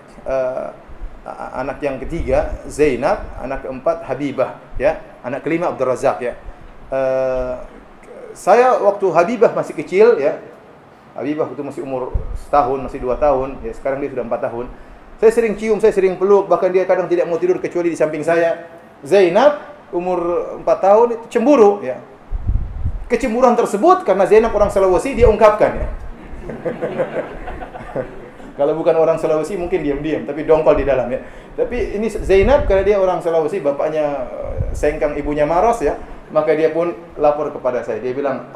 Anak yang ketiga Zainab, anak keempat Habibah ya. Anak kelima Abdul Razak ya. Saya waktu Habibah masih kecil ya. Habibah itu masih umur setahun, masih 2 tahun, ya sekarang dia sudah 4 tahun. Saya sering cium, saya sering peluk, bahkan dia kadang tidak mau tidur kecuali di samping saya. Zainab umur 4 tahun itu cemburu ya. Kecemburuan tersebut karena Zainab orang Sulawesi, dia ungkapkan ya. Kalau bukan orang Sulawesi mungkin diam-diam, tapi dongkol di dalam ya. Tapi ini Zainab karena dia orang Sulawesi, bapaknya sengkang, ibunya maros ya. Maka dia pun lapor kepada saya. Dia bilang,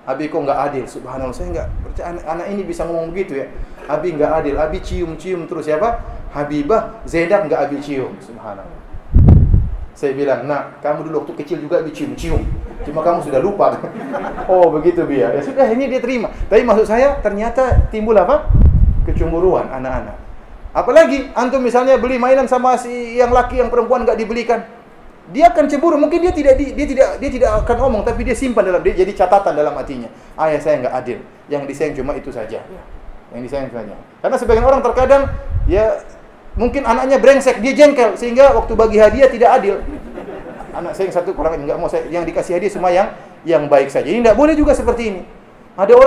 Abi kok nggak adil? Subhanallah, saya nggak percaya anak ini bisa ngomong begitu ya. Abi nggak adil, Abi cium-cium terus siapa? Habibah, Zainab nggak Abi cium. Subhanallah. Saya bilang, nak, kamu dulu waktu kecil juga Abi cium-cium. Cuma kamu sudah lupa. Oh begitu Bia. Ya sudah, ini dia terima. Tapi maksud saya ternyata timbul kecemburuan anak-anak. Apalagi antum misalnya beli mainan sama si yang laki, yang perempuan nggak dibelikan. Dia akan cemburu, mungkin dia tidak akan ngomong, tapi dia simpan dalam dia, jadi catatan dalam hatinya. Ayah saya enggak adil, yang disayang cuma itu saja. Yang disayang saja. Karena sebagian orang terkadang ya mungkin anaknya brengsek, dia jengkel sehingga waktu bagi hadiah tidak adil. Anak saya yang satu kurang enggak mau saya, yang dikasih hadiah semua yang baik saja. Ini enggak boleh juga seperti ini. Ada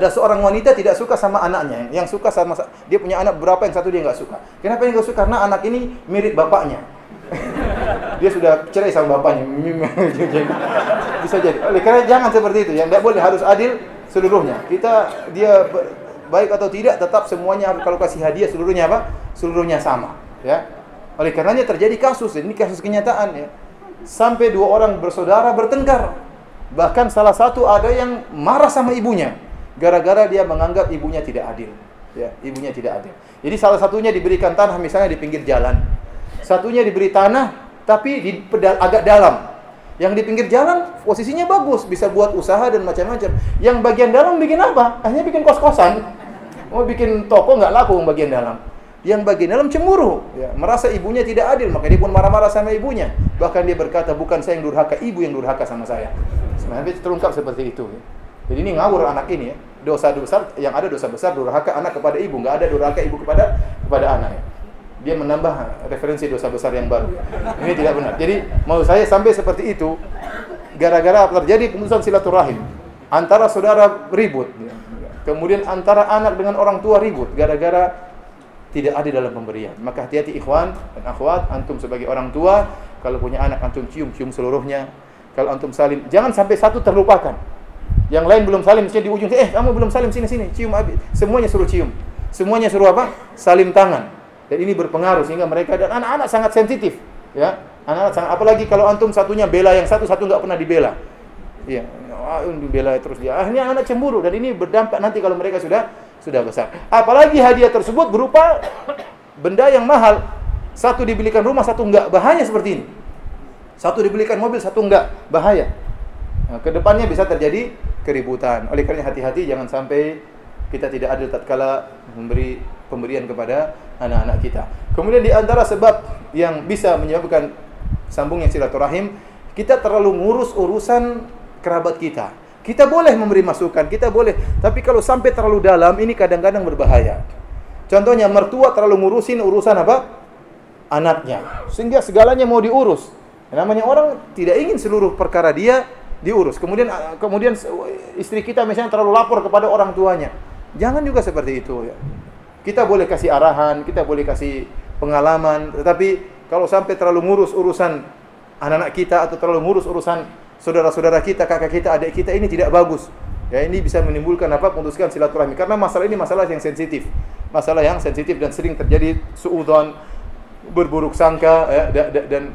seorang wanita tidak suka sama anaknya, yang suka sama dia punya anak berapa, yang satu dia enggak suka. Kenapa dia enggak suka? Karena anak ini mirip bapaknya. Dia sudah cerai sama bapaknya. Bisa jadi. Oleh karena jangan seperti itu. Yang tidak boleh, harus adil seluruhnya. Dia baik atau tidak, tetap semuanya kalau kasih hadiah seluruhnya seluruhnya sama. Ya. Oleh karenanya terjadi kasus. Ini kasus kenyataan ya. Sampai 2 orang bersaudara bertengkar. Bahkan salah satu ada yang marah sama ibunya gara-gara dia menganggap ibunya tidak adil. Ya, ibunya tidak adil. Jadi salah satunya diberikan tanah misalnya di pinggir jalan. Satunya diberi tanah, tapi di pedal agak dalam. Yang di pinggir jalan posisinya bagus, bisa buat usaha dan macam-macam. Yang bagian dalam bikin apa? Hanya bikin kos-kosan. Mau bikin toko nggak laku yang bagian dalam. Yang bagian dalam cemburu, ya, merasa ibunya tidak adil, maka dia pun marah-marah sama ibunya. Bahkan dia berkata, bukan saya yang durhaka, ibu yang durhaka sama saya. Sebenarnya terungkap seperti itu. Ya. Jadi ini ngawur anak ini ya. Dosa besar, yang ada dosa besar durhaka anak kepada ibu, nggak ada durhaka ibu kepada anak. Ya. Dia menambah referensi dosa besar yang baru. Ini tidak benar. Jadi mau saya sampai seperti itu gara-gara terjadi pemutusan silaturahim antara saudara ribut, kemudian antara anak dengan orang tua ribut gara-gara tidak adil dalam pemberian. Maka hati-hati ikhwan dan akhwat, antum sebagai orang tua kalau punya anak antum cium seluruhnya. Kalau antum salim, jangan sampai satu terlupakan. Yang lain belum salim, mesti di ujung, kamu belum salim, sini cium habis. Semuanya suruh cium. Semuanya suruh apa? Salim tangan. Dan ini berpengaruh sehingga mereka dan anak-anak sangat sensitif, ya. Anak-anak sangat, apalagi kalau antum satunya bela yang satu nggak pernah dibela. Iya, dibela terus dia. Akhirnya anak cemburu dan ini berdampak nanti kalau mereka sudah besar. Apalagi hadiah tersebut berupa benda yang mahal. Satu dibelikan rumah, satu enggak. Bahaya seperti ini. Satu dibelikan mobil, satu enggak. Bahaya. Nah, kedepannya bisa terjadi keributan. Oleh karena hati-hati jangan sampai kita tidak adil tatkala memberi pemberian kepada anak-anak kita. Kemudian di antara sebab yang bisa menyebabkan sambungnya silaturahim, kita terlalu ngurus urusan kerabat kita. Kita boleh memberi masukan, kita boleh, tapi kalau sampai terlalu dalam ini kadang-kadang berbahaya. Contohnya mertua terlalu ngurusin urusan apa? Anaknya. Sehingga segalanya mau diurus. Namanya orang tidak ingin seluruh perkara dia diurus. Kemudian istri kita misalnya terlalu lapor kepada orang tuanya. Jangan juga seperti itu ya. Kita boleh kasih arahan, kita boleh kasih pengalaman, tetapi kalau sampai terlalu ngurus urusan anak-anak kita atau terlalu ngurus urusan saudara-saudara kita, kakak kita, adik kita, ini tidak bagus. Ya, ini bisa menimbulkan memutuskan silaturahmi karena masalah ini masalah yang sensitif. Masalah yang sensitif dan sering terjadi suudzon, berburuk sangka ya,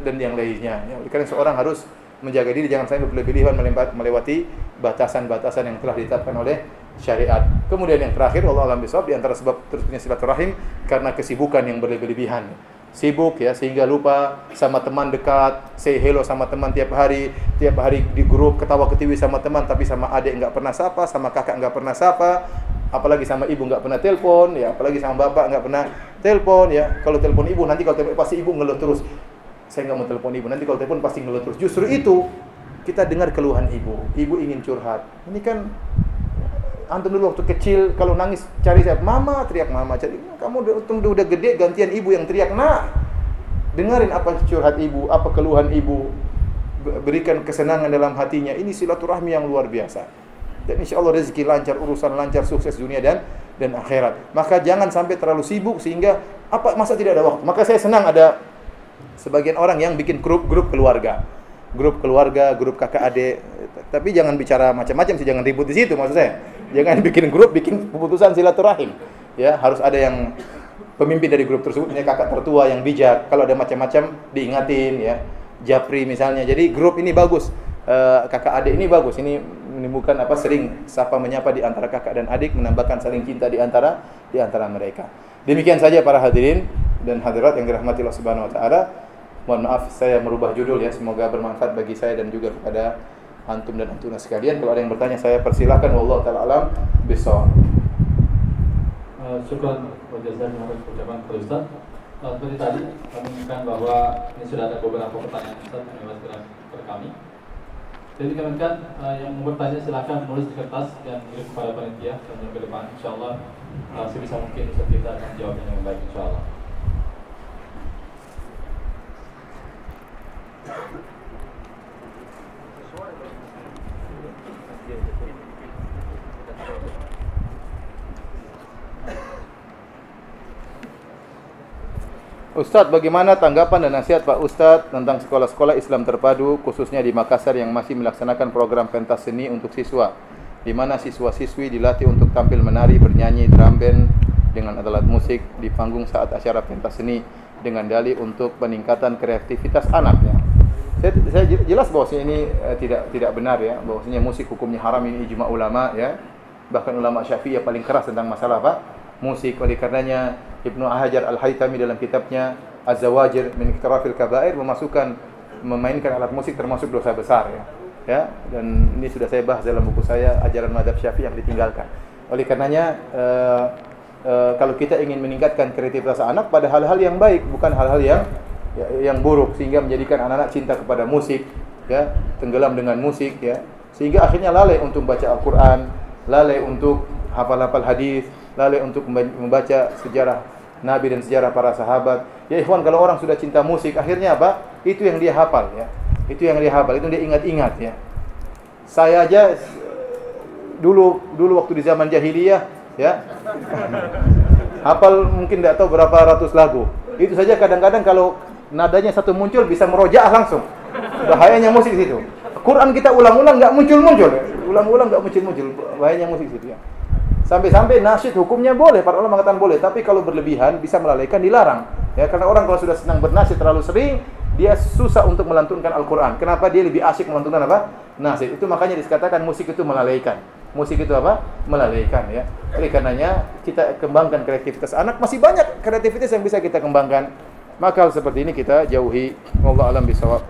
dan yang lainnya. Ya, karena seorang harus menjaga diri jangan sampai berlebihan melewati batasan-batasan yang telah ditetapkan oleh syariat. Kemudian yang terakhir, Allah alam bisawab, di antara sebab terusnya silaturahim karena kesibukan yang berlebihan. Sibuk ya sehingga lupa sama teman dekat, say hello sama teman tiap hari di grup ketawa ketiwi sama teman, tapi sama adik enggak pernah sapa, sama kakak enggak pernah sapa, apalagi sama ibu enggak pernah telepon ya, apalagi sama bapak enggak pernah telepon ya. Kalau telepon ibu nanti kalau telepon pasti ibu ngeluh terus. Saya enggak mau telepon ibu, nanti kalau telepon pasti ngeluh terus. Justru itu kita dengar keluhan ibu ingin curhat. Ini kan antum dulu waktu kecil kalau nangis cari saya, mama, teriak mama, cari kamu udah gede gantian ibu yang teriak. Nah, dengerin apa curhat ibu, apa keluhan ibu, berikan kesenangan dalam hatinya. Ini silaturahmi yang luar biasa. Dan insya Allah rezeki lancar, urusan lancar, sukses dunia dan akhirat. Maka jangan sampai terlalu sibuk sehingga masa tidak ada waktu. Maka saya senang ada sebagian orang yang bikin grup keluarga, grup kakak adik. Tapi jangan bicara macam-macam sih, jangan ribut di situ maksud saya. Jangan bikin grup, bikin keputusan silaturahim. Ya, harus ada yang pemimpin dari grup tersebut, punya kakak tertua yang bijak. Kalau ada macam-macam diingatin ya. Japri misalnya. Jadi grup ini bagus. Kakak adik ini bagus. Ini menimbulkan sering sapa menyapa di antara kakak dan adik, menambahkan saling cinta di antara mereka. Demikian saja para hadirin dan hadirat yang dirahmati Allah Subhanahu wa taala. Mohon maaf saya merubah judul ya. Semoga bermanfaat bagi saya dan juga kepada antum dan antuna sekalian. Kalau ada yang bertanya saya persilahkan. Wallahu taala alam bisawab. Syukran jazakallahu atas ucapan Pak Ustaz. Seperti tadi kami ingatkan bahwa ini sudah ada beberapa pertanyaan Ustaz yang lewat ke kami. Jadi kami yang mau bertanya silakan menulis di kertas dan kirim kepada panitia dan ke depan. Insyaallah sebisa mungkin Ustaz kita akan jawabnya dengan baik insyaallah. Ustadz, bagaimana tanggapan dan nasihat Pak Ustadz tentang sekolah-sekolah Islam terpadu, khususnya di Makassar yang masih melaksanakan program pentas seni untuk siswa, di mana siswa-siswi dilatih untuk tampil menari, bernyanyi, drum band dengan alat musik di panggung saat acara pentas seni dengan dalih untuk peningkatan kreativitas anak. Ya. Saya jelas bahwasanya ini tidak benar ya, bahwasanya musik hukumnya haram, ini ijma ulama ya. Bahkan ulama Syafi'i paling keras tentang masalah musik. Oleh karenanya Ibnu Hajar Al-Haytami dalam kitabnya az-zawajir min iqtirafil kaba'ir, memasukkan memainkan alat musik termasuk dosa besar ya. Ya, dan ini sudah saya bahas dalam buku saya Ajaran Mazhab Syafi'i yang ditinggalkan. Oleh karenanya kalau kita ingin meningkatkan kreativitas anak pada hal-hal yang baik, bukan hal-hal yang buruk sehingga menjadikan anak-anak cinta kepada musik, ya, tenggelam dengan musik, ya, sehingga akhirnya lalai untuk membaca Al-Qur'an, lalai untuk hafal-hafal hadis, lalai untuk membaca sejarah Nabi dan sejarah para sahabat. Ya ikhwan, kalau orang sudah cinta musik, akhirnya apa? Itu yang dia hafal, ya. Itu yang dia hafal, itu dia ingat-ingat, ya. Saya aja dulu waktu di zaman jahiliyah, ya, hafal mungkin tidak tahu berapa ratus lagu. Itu saja kadang-kadang kalau nadanya satu muncul bisa merojaah langsung. Bahayanya musik di situ. Quran kita ulang-ulang nggak muncul-muncul, ulang-ulang nggak muncul-muncul. Bahayanya musik di situ, ya. Sampai-sampai nasyid hukumnya boleh, para ulama mengatakan boleh, tapi kalau berlebihan bisa melalaikan, dilarang. Ya, karena orang kalau sudah senang bernasyid terlalu sering, dia susah untuk melantunkan Al-Quran. Kenapa? Dia lebih asyik melantunkan apa? Nasyid. Itu makanya dikatakan musik itu melalaikan. Musik itu apa? Melalaikan, ya. Oleh karenanya kita kembangkan kreativitas anak, masih banyak kreativitas yang bisa kita kembangkan. Maka hal seperti ini kita jauhi. Wallahu a'lam bishawab.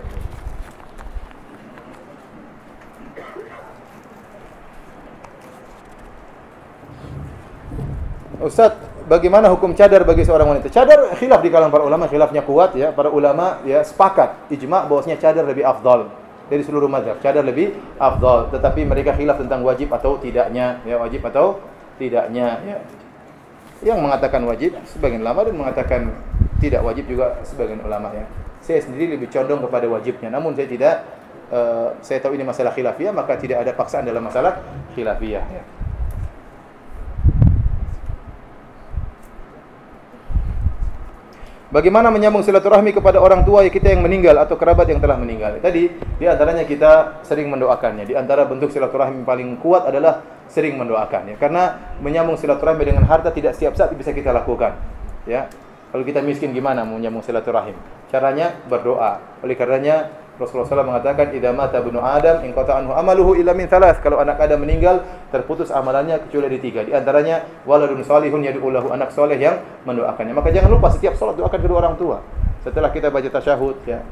Ustaz, bagaimana hukum cadar bagi seorang wanita? Cadar khilaf di kalangan para ulama, khilafnya kuat, ya. Para ulama ya sepakat ijma' bahwasanya cadar lebih afdal dari seluruh mazhab. Cadar lebih afdal, tetapi mereka khilaf tentang wajib atau tidaknya, ya, wajib atau tidaknya, ya. Yang mengatakan wajib sebagian ulama dan mengatakan tidak wajib juga sebagian ulama, ya. Saya sendiri lebih condong kepada wajibnya. Namun saya tidak saya tahu ini masalah khilafiyah, maka tidak ada paksaan dalam masalah khilafiyah, ya. Bagaimana menyambung silaturahmi kepada orang tua kita yang meninggal atau kerabat yang telah meninggal? Tadi di antaranya kita sering mendoakannya. Di antara bentuk silaturahmi paling kuat adalah sering mendoakannya. Karena menyambung silaturahmi dengan harta tidak setiap saat bisa kita lakukan. Ya. Kalau kita miskin gimana mau menyambung silaturahim? Caranya berdoa. Oleh karenanya Rasulullah SAW mengatakan, "Idza mata ibnu Adam inqata anhu amaluhu illa min thalath." Kalau anak Adam meninggal, terputus amalannya kecuali dari 3. Di antaranya waladun salihun yad'u lahu, anak soleh yang mendoakannya. Maka jangan lupa setiap salat doakan kedua orang tua. Setelah kita baca tasyahud, ya.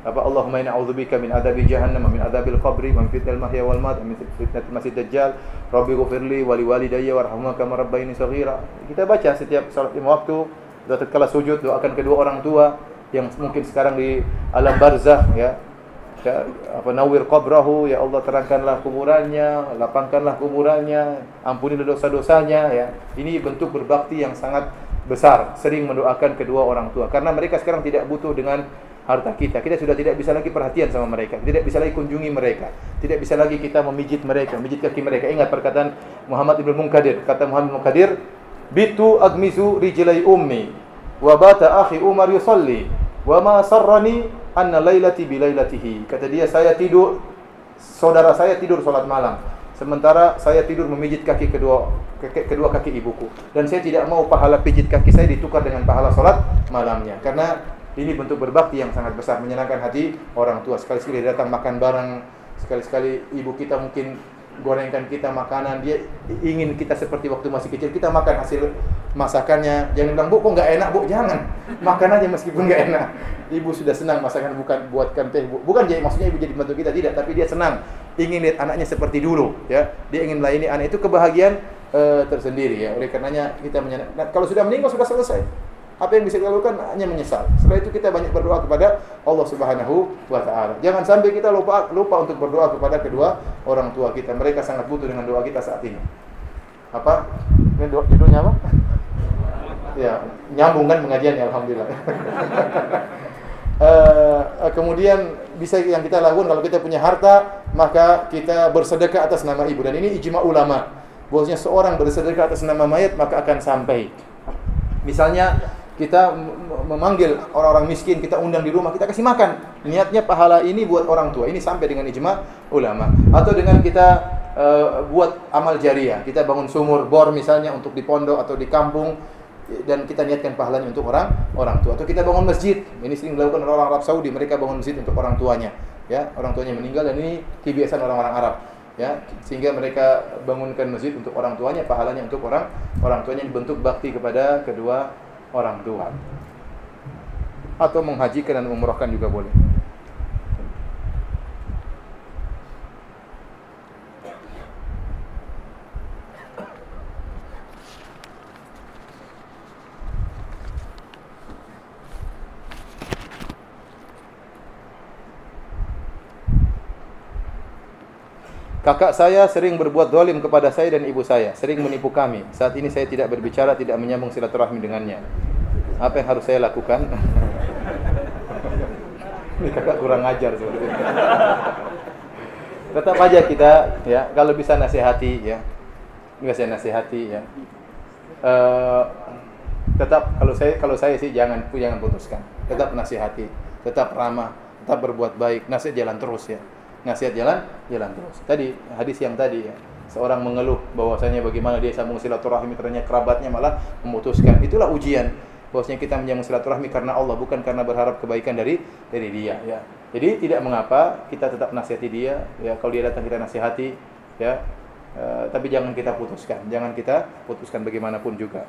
Apa Allahumma inna a'udzubika min adzabi jahannam, min adzabil qabri, min fitnatil mahya wal mat, min fitnatil masiihid dajjal. Rabbi ghfirli wa liwalidayya warhamhuma kama rabbayani shaghira. Kita baca setiap salat 5 waktu, doa tatkala sujud, doakan kedua orang tua yang mungkin sekarang di alam barzakh, ya. Ya, apa nawwir qabrahu, ya Allah terangkanlah kuburannya, lapangkanlah kuburannya, ampunilah dosa-dosanya, ya. Ini bentuk berbakti yang sangat besar, sering mendoakan kedua orang tua karena mereka sekarang tidak butuh dengan harta kita. Kita sudah tidak bisa lagi perhatian sama mereka, tidak bisa lagi kunjungi mereka, tidak bisa lagi kita memijit mereka, memijit kaki mereka. Ingat perkataan Muhammad ibn Munkadir, kata Muhammad ibn Munkadir, "Bitu agmizu rijlai ummi wa bata akhi Umar yusalli wa ma sarrani anna lailati bilailatihi." Kata dia, saya tidur, saudara saya tidur salat malam, sementara saya tidur memijit kedua kaki ibuku, dan saya tidak mau pahala pijit kaki saya ditukar dengan pahala salat malamnya. Karena ini bentuk berbakti yang sangat besar, menyenangkan hati orang tua. Sekali-sekali datang makan bareng, sekali-sekali ibu kita mungkin gorengkan kita makanan, dia ingin kita seperti waktu masih kecil, kita makan hasil masakannya. Jangan bilang, "Bu, kok nggak enak, Bu?" Jangan. Makan aja meskipun nggak enak. Ibu sudah senang masakan, bukan buatkan teh, Bu. Bukan jadi maksudnya ibu jadi bantu kita, tidak, tapi dia senang, ingin lihat anaknya seperti dulu, ya. Dia ingin melayani anak, itu kebahagiaan tersendiri, ya. Oleh karenanya kita nah, kalau sudah meninggal sudah selesai. Apa yang bisa kita lakukan hanya menyesal. Setelah itu kita banyak berdoa kepada Allah Subhanahu wa taala. Jangan sampai kita lupa untuk berdoa kepada kedua orang tua kita. Mereka sangat butuh dengan doa kita saat ini. Apa? Ini judulnya apa? Ya, nyambung kan pengajiannya, alhamdulillah. Kemudian bisa yang kita lakukan kalau kita punya harta, maka kita bersedekah atas nama ibu, dan ini ijma ulama. Bahwasanya seorang bersedekah atas nama mayat maka akan sampai. Misalnya kita memanggil orang-orang miskin, kita undang di rumah, kita kasih makan. Niatnya pahala ini buat orang tua. Ini sampai dengan ijma ulama. Atau dengan kita buat amal jariah. Kita bangun sumur bor misalnya untuk di pondok atau di kampung, dan kita niatkan pahalanya untuk orang tua. Atau kita bangun masjid. Ini sering dilakukan oleh orang Arab Saudi, mereka bangun masjid untuk orang tuanya. Ya, orang tuanya meninggal, dan ini kebiasaan orang-orang Arab. Ya, sehingga mereka bangunkan masjid untuk orang tuanya, pahalanya untuk orang tuanya, bentuk bakti kepada kedua orang tua. atau menghajikan dan umrahkan juga boleh. Kakak saya sering berbuat zalim kepada saya dan ibu saya, sering menipu kami. Saat ini saya tidak berbicara, tidak menyambung silaturahmi dengannya. Apa yang harus saya lakukan? Ini kakak kurang ajar sebenarnya. Tetap aja kita, ya, kalau bisa nasihati, ya, nggak saya nasihati, ya. Tetap kalau saya sih jangan putuskan. Tetap nasihati, tetap ramah, tetap berbuat baik. Nasihat jalan terus, ya. Nasihat jalan terus. Tadi hadis yang tadi, ya, seorang mengeluh bahwasanya bagaimana dia sambung silaturahmi, ternyata kerabatnya malah memutuskan. Itulah ujian bahwasanya kita menyambung silaturahmi karena Allah, bukan karena berharap kebaikan dari dia, ya. Jadi tidak mengapa kita tetap nasihati dia, ya. Kalau dia datang kita nasihati, ya. Tapi jangan kita putuskan bagaimanapun juga.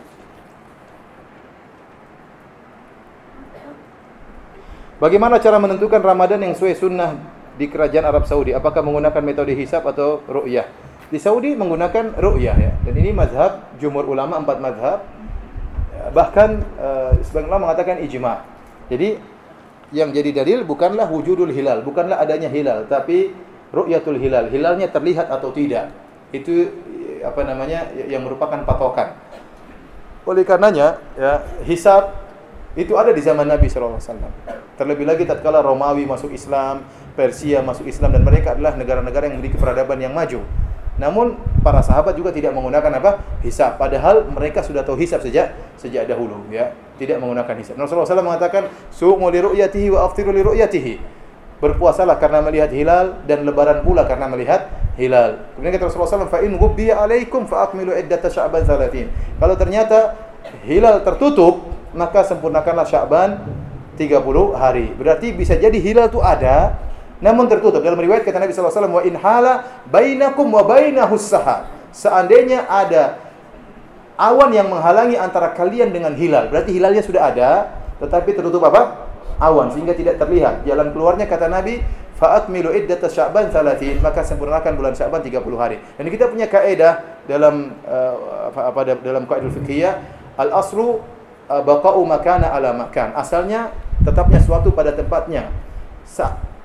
Bagaimana cara menentukan Ramadan yang sesuai sunnah di kerajaan Arab Saudi? Apakah menggunakan metode hisab atau ru'yah? Di Saudi menggunakan ru'yah, ya. Dan ini mazhab jumhur ulama, 4 mazhab. Bahkan sebagian ulama mengatakan ijma'. Jadi yang jadi dalil bukanlah wujudul hilal, bukanlah adanya hilal, tapi ru'yatul hilal. Hilalnya terlihat atau tidak. Itu yang merupakan patokan. Oleh karenanya, ya, hisab itu ada di zaman Nabi SAW. Terlebih lagi tatkala Romawi masuk Islam, Persia masuk Islam, dan mereka adalah negara-negara yang memiliki peradaban yang maju. Namun para sahabat juga tidak menggunakan hisab, padahal mereka sudah tahu hisab sejak dahulu, ya. Tidak menggunakan hisab. Rasulullah SAW mengatakan, "Sumu li ru'yatihi wa aftiru li ru'yatihi." Berpuasalah karena melihat hilal dan lebaran pula karena melihat hilal. Kemudian kata Rasulullah SAW, "Fa in ghubbiya 'alaikum fa akmilu iddata Sya'ban 30." Kalau ternyata hilal tertutup, maka sempurnakanlah Sya'ban 30 hari. Berarti bisa jadi hilal itu ada, namun tertutup. Dalam riwayat kata Nabi SAW, "Wa in hala bainakum wa bainahus sahab." Seandainya ada awan yang menghalangi antara kalian dengan hilal, berarti hilalnya sudah ada, tetapi tertutup awan, sehingga tidak terlihat. Jalan keluarnya kata Nabi, "Fa'akmilu iddata Sya'ban 30." Maka sempurnakan bulan Sya'ban 30 hari. Dan kita punya kaidah dalam dalam kaidah fikih, al-aslu baqa'u makana ala makan. Asalnya tetapnya suatu pada tempatnya.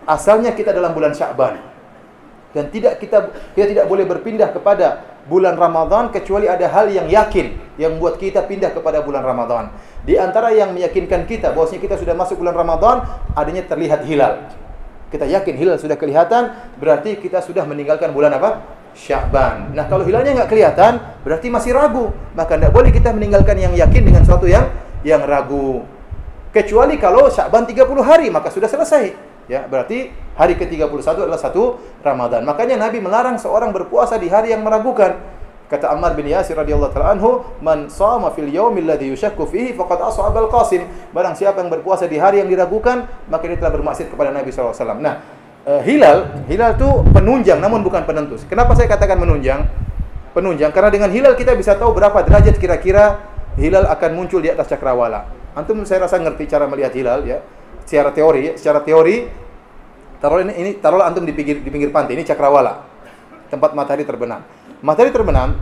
Asalnya kita dalam bulan Sya'ban. Dan kita tidak boleh berpindah kepada bulan Ramadan kecuali ada hal yang yakin yang membuat kita pindah kepada bulan Ramadan. Di antara yang meyakinkan kita bahwasanya kita sudah masuk bulan Ramadan, adanya terlihat hilal. Kita yakin hilal sudah kelihatan, berarti kita sudah meninggalkan bulan Sya'ban. Nah, kalau hilalnya nggak kelihatan, berarti masih ragu. Maka tidak boleh kita meninggalkan yang yakin dengan sesuatu yang ragu. Kecuali kalau Sya'ban 30 hari, maka sudah selesai. Ya, berarti hari ke-31 adalah 1 Ramadan. Makanya Nabi melarang seorang berpuasa di hari yang meragukan. Kata Ammar bin Yasir radhiyallahu ta'ala anhu, "Man shama fil yaumil ladzi yushakku fihi faqad ashaba al-qasim." Barang siapa yang berpuasa di hari yang diragukan, maka dia telah bermaksiat kepada Nabi sallallahu alaihi wasallam. Nah, hilal itu penunjang namun bukan penentu. Kenapa saya katakan menunjang? Penunjang karena dengan hilal kita bisa tahu berapa derajat kira-kira hilal akan muncul di atas cakrawala. Antum saya rasa ngerti cara melihat hilal, ya. Secara teori, taruhlah antum di pinggir pantai, ini cakrawala. Tempat matahari terbenam. Matahari terbenam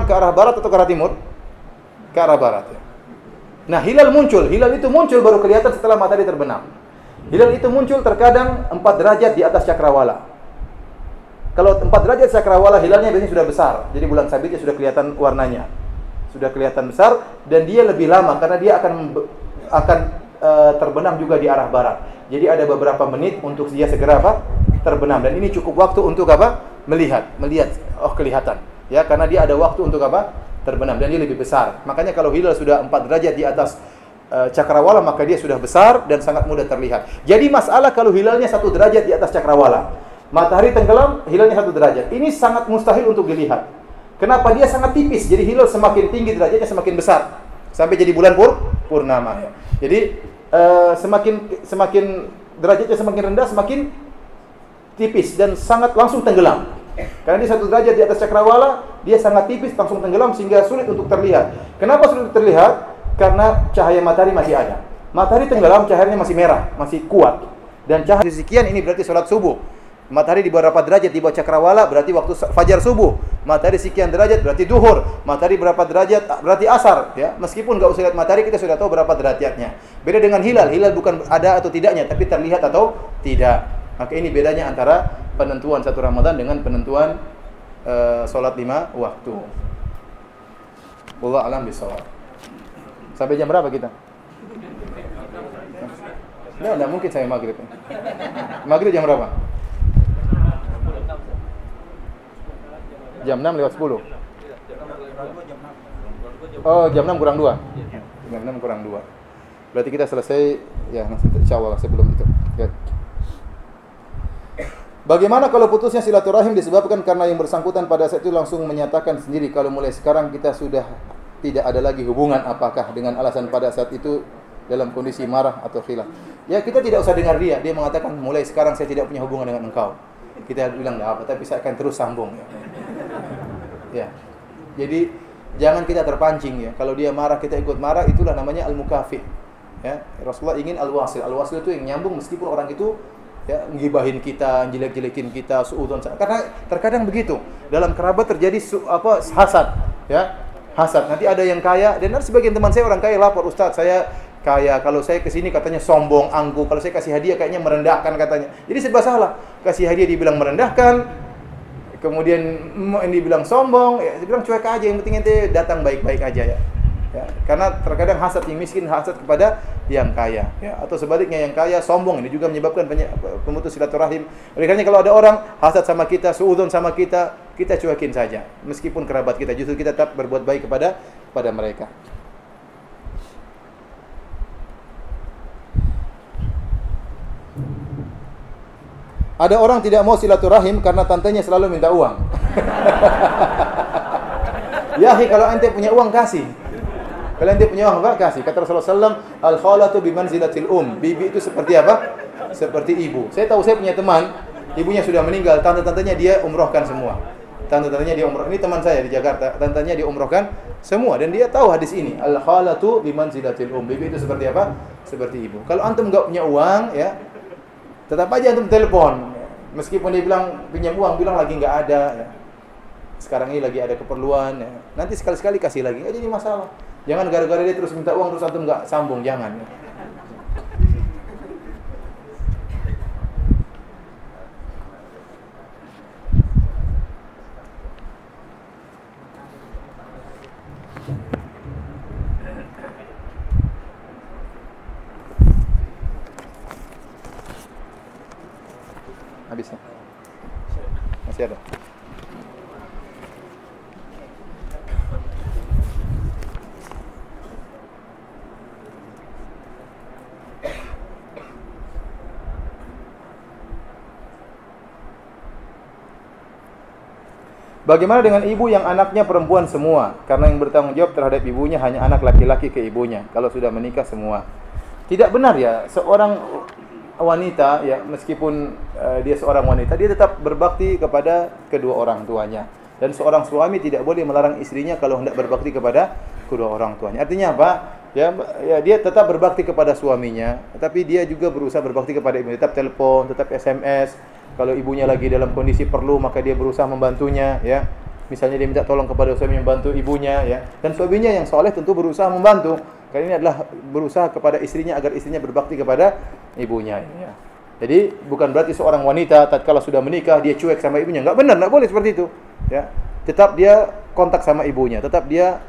ke arah barat atau ke arah timur? Ke arah barat, ya. Nah, hilal itu muncul baru kelihatan setelah matahari terbenam. Hilal itu muncul terkadang 4 derajat di atas cakrawala. Kalau 4 derajat cakrawala, hilalnya biasanya sudah besar. Jadi bulan sabitnya sudah kelihatan warnanya. Sudah kelihatan besar dan dia lebih lama karena dia akan terbenam juga di arah barat. Jadi ada beberapa menit untuk dia segera terbenam, dan ini cukup waktu untuk melihat kelihatan, ya, karena dia ada waktu untuk terbenam dan dia lebih besar. Makanya kalau hilal sudah 4 derajat di atas cakrawala, maka dia sudah besar dan sangat mudah terlihat. Jadi masalah kalau hilalnya 1 derajat di atas cakrawala, matahari tenggelam, hilalnya 1 derajat, ini sangat mustahil untuk dilihat. Kenapa? Dia sangat tipis. Jadi hilal semakin tinggi derajatnya semakin besar sampai jadi bulan purnama, ya. Jadi semakin derajatnya semakin rendah, semakin tipis dan sangat langsung tenggelam. Karena dia 1 derajat di atas cakrawala, dia sangat tipis, langsung tenggelam sehingga sulit untuk terlihat. Kenapa sulit untuk terlihat? Karena cahaya matahari masih ada. Matahari tenggelam, cahayanya masih merah, masih kuat. Dan cahaya sekian ini berarti sholat subuh. Matahari di berapa derajat di bawah cakrawala berarti waktu fajar subuh. Matahari sekian derajat berarti duhur. Matahari berapa derajat berarti asar. Ya, meskipun nggak usah lihat matahari kita sudah tahu berapa derajatnya. Beda dengan hilal. Hilal bukan ada atau tidaknya, tapi terlihat atau tidak. Maka ini bedanya antara penentuan satu Ramadan dengan penentuan sholat 5 waktu. Wallahu a'lam bishawab. Sampai jam berapa kita? Nggak mungkin saya maghrib. Maghrib jam berapa? Jam 6 lewat 10. Oh, jam 6 kurang 2. Jam 6 kurang 2. Berarti kita selesai ya nanti insyaallah sebelum itu. Ya. Bagaimana kalau putusnya silaturahim disebabkan karena yang bersangkutan pada saat itu langsung menyatakan sendiri kalau mulai sekarang kita sudah tidak ada lagi hubungan, apakah dengan alasan pada saat itu dalam kondisi marah atau khilaf? Ya, kita tidak usah dengar dia mengatakan mulai sekarang saya tidak punya hubungan dengan engkau. Kita bilang enggak apa, tapi saya akan terus sambung ya. Ya. Jadi jangan kita terpancing ya. Kalau dia marah kita ikut marah, itulah namanya al-mukafi. Ya, Rasulullah ingin al-wasil. Al-wasil itu yang nyambung meskipun orang itu ya ngibahin kita, jelek-jelekin kita, suudzon. Karena terkadang begitu. Dalam kerabat terjadi hasad, ya. Hasad. Nanti ada yang kaya dan ada sebagian teman saya orang kaya lapor, "Ustaz, saya kaya. Kalau saya kesini katanya sombong, angkuh. Kalau saya kasih hadiah kayaknya merendahkan," katanya. Jadi serba salah. Kasih hadiah dibilang merendahkan, kemudian ini bilang sombong, ya dibilang cuek aja, yang penting ente datang baik-baik aja ya. Ya, karena terkadang hasad yang miskin hasad kepada yang kaya, ya, atau sebaliknya yang kaya sombong, ini juga menyebabkan pemutus silaturahim. Oleh karena kalau ada orang hasad sama kita, suudzon sama kita, kita cuekin saja. Meskipun kerabat kita, justru kita tetap berbuat baik kepada mereka. Ada orang tidak mau silaturahim karena tantenya selalu minta uang. Ya, kalau ente punya uang kasih. Kalau ente punya uang apa? Kasih. Kata Rasulullah SAW, al-khalatu bimanzilatil Bibi itu seperti apa? Seperti ibu. Saya tahu saya punya teman, ibunya sudah meninggal, tante-tantenya dia umrohkan semua. Tante-tantenya dia umroh. Ini teman saya di Jakarta, tantenya dia umrohkan semua dan dia tahu hadis ini. Al-khalatu bimanzilatil Bibi itu seperti apa? Seperti ibu. Kalau antum enggak punya uang, ya tetap aja antum telepon. Meskipun dia bilang pinjam uang, bilang lagi nggak ada. Ya. Sekarang ini lagi ada keperluan. Ya. Nanti sekali-sekali kasih lagi, nggak jadi masalah. Jangan gara-gara dia terus minta uang terus antum nggak sambung, jangan. Ya. Habis ya? Masih ada? Bagaimana dengan ibu yang anaknya perempuan semua? Karena yang bertanggung jawab terhadap ibunya hanya anak laki-laki ke ibunya. Kalau sudah menikah semua. Tidak benar ya, seorang wanita ya meskipun dia seorang wanita dia tetap berbakti kepada kedua orang tuanya dan seorang suami tidak boleh melarang istrinya kalau hendak berbakti kepada kedua orang tuanya. Artinya apa? Ya dia tetap berbakti kepada suaminya, tetapi dia juga berusaha berbakti kepada ibunya, tetap telepon, tetap SMS. Kalau ibunya lagi dalam kondisi perlu maka dia berusaha membantunya ya. Misalnya dia minta tolong kepada suami membantu ibunya ya. Dan suaminya yang soleh tentu berusaha membantu. Karena ini adalah berusaha kepada istrinya agar istrinya berbakti kepada ibunya ya. Jadi bukan berarti seorang wanita tatkala sudah menikah dia cuek sama ibunya. Enggak benar, enggak boleh seperti itu ya. Tetap dia kontak sama ibunya, tetap dia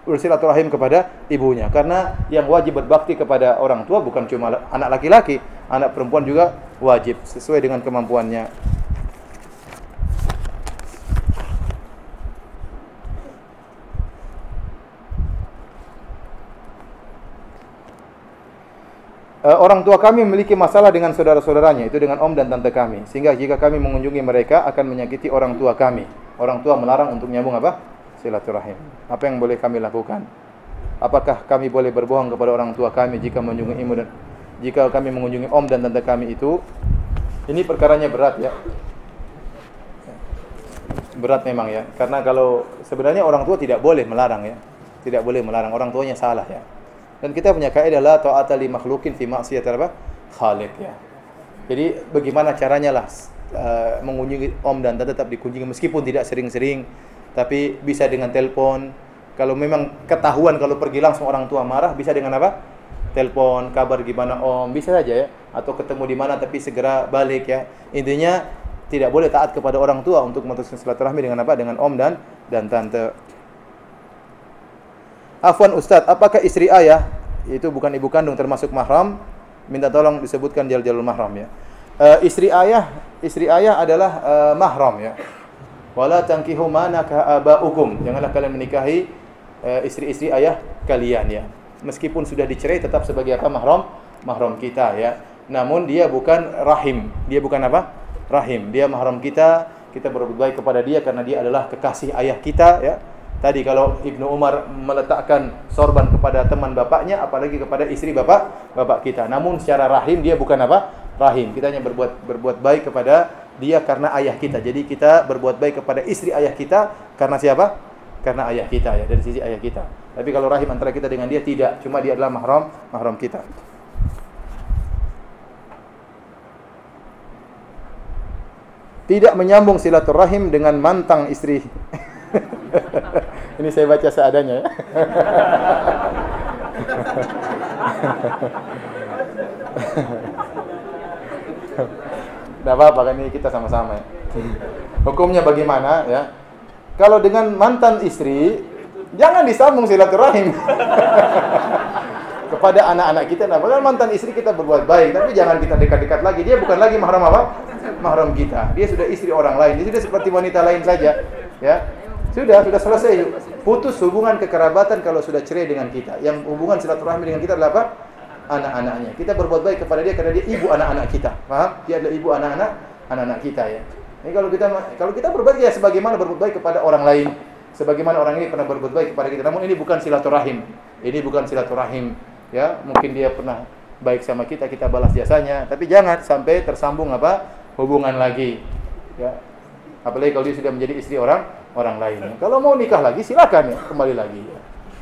bersilaturahim kepada ibunya. Karena yang wajib berbakti kepada orang tua bukan cuma anak laki-laki, anak perempuan juga wajib sesuai dengan kemampuannya. Orang tua kami memiliki masalah dengan saudara-saudaranya, itu dengan om dan tante kami. Sehingga jika kami mengunjungi mereka akan menyakiti orang tua kami. Orang tua melarang untuk menyambung apa? Silaturahim. Apa yang boleh kami lakukan? Apakah kami boleh berbohong kepada orang tua kami jika kami mengunjungi om dan tante kami itu? Ini perkaranya berat ya. Berat memang ya. Karena kalau sebenarnya orang tua tidak boleh melarang ya. Tidak boleh melarang, orang tuanya salah ya. Dan kita punya kaidah la ta'ata li makhluqin fi ma'siyatil apa? Khaliq ya. Jadi bagaimana caranya lah mengunjungi om dan tante tetap dikunjungi meskipun tidak sering-sering, tapi bisa dengan telepon. Kalau memang ketahuan kalau pergi langsung orang tua marah, bisa dengan apa? Telepon, kabar gimana om, bisa saja ya. Atau ketemu di mana tapi segera balik ya. Intinya tidak boleh taat kepada orang tua untuk memutuskan silaturahmi dengan apa? Dengan om dan tante. Afwan Ustadz, apakah istri ayah itu bukan ibu kandung termasuk mahram? Minta tolong disebutkan jalur mahram ya. Istri ayah adalah mahram ya. Wala tankihu ma nakaha abaukum. Janganlah kalian menikahi istri-istri ayah kalian ya. Meskipun sudah dicerai tetap sebagai apa? Mahram kita ya. Namun dia bukan rahim. Dia bukan apa? Rahim. Dia mahram kita. Kita berbuat baik kepada dia karena dia adalah kekasih ayah kita ya. Tadi kalau Ibnu Umar meletakkan sorban kepada teman bapaknya, apalagi kepada istri bapak kita. Namun secara rahim dia bukan apa? Rahim. Kita hanya berbuat baik kepada dia karena ayah kita. Jadi kita berbuat baik kepada istri ayah kita karena siapa? Karena ayah kita ya, dari sisi ayah kita. Tapi kalau rahim antara kita dengan dia tidak, cuma dia adalah mahram kita. Tidak menyambung silaturahim dengan mantan istri. Ini saya baca seadanya ya. Tidak apa-apa kan, ini kita sama-sama ya. Hukumnya bagaimana ya? Kalau dengan mantan istri, jangan disambung silaturahim kepada anak-anak kita. Nah, padahal mantan istri kita berbuat baik, tapi jangan kita dekat-dekat lagi. Dia bukan lagi mahram apa? Mahram kita. Dia sudah istri orang lain. Dia sudah seperti wanita lain saja. Ya, sudah selesai. Putus hubungan kekerabatan kalau sudah cerai dengan kita. Yang hubungan silaturahmi dengan kita adalah apa? Anak-anaknya. Kita berbuat baik kepada dia karena dia ibu anak-anak kita. Paham? Dia adalah ibu anak-anak kita ya. Ini kalau kita berbuat ya sebagaimana berbuat baik kepada orang lain, sebagaimana orang ini pernah berbuat baik kepada kita. Namun ini bukan silaturahim. Ini bukan silaturahim. Ya, mungkin dia pernah baik sama kita, kita balas jasanya, tapi jangan sampai tersambung apa? Hubungan lagi. Ya. Apalagi kalau dia sudah menjadi istri orang lain. Kalau mau nikah lagi silakan ya, kembali lagi ya.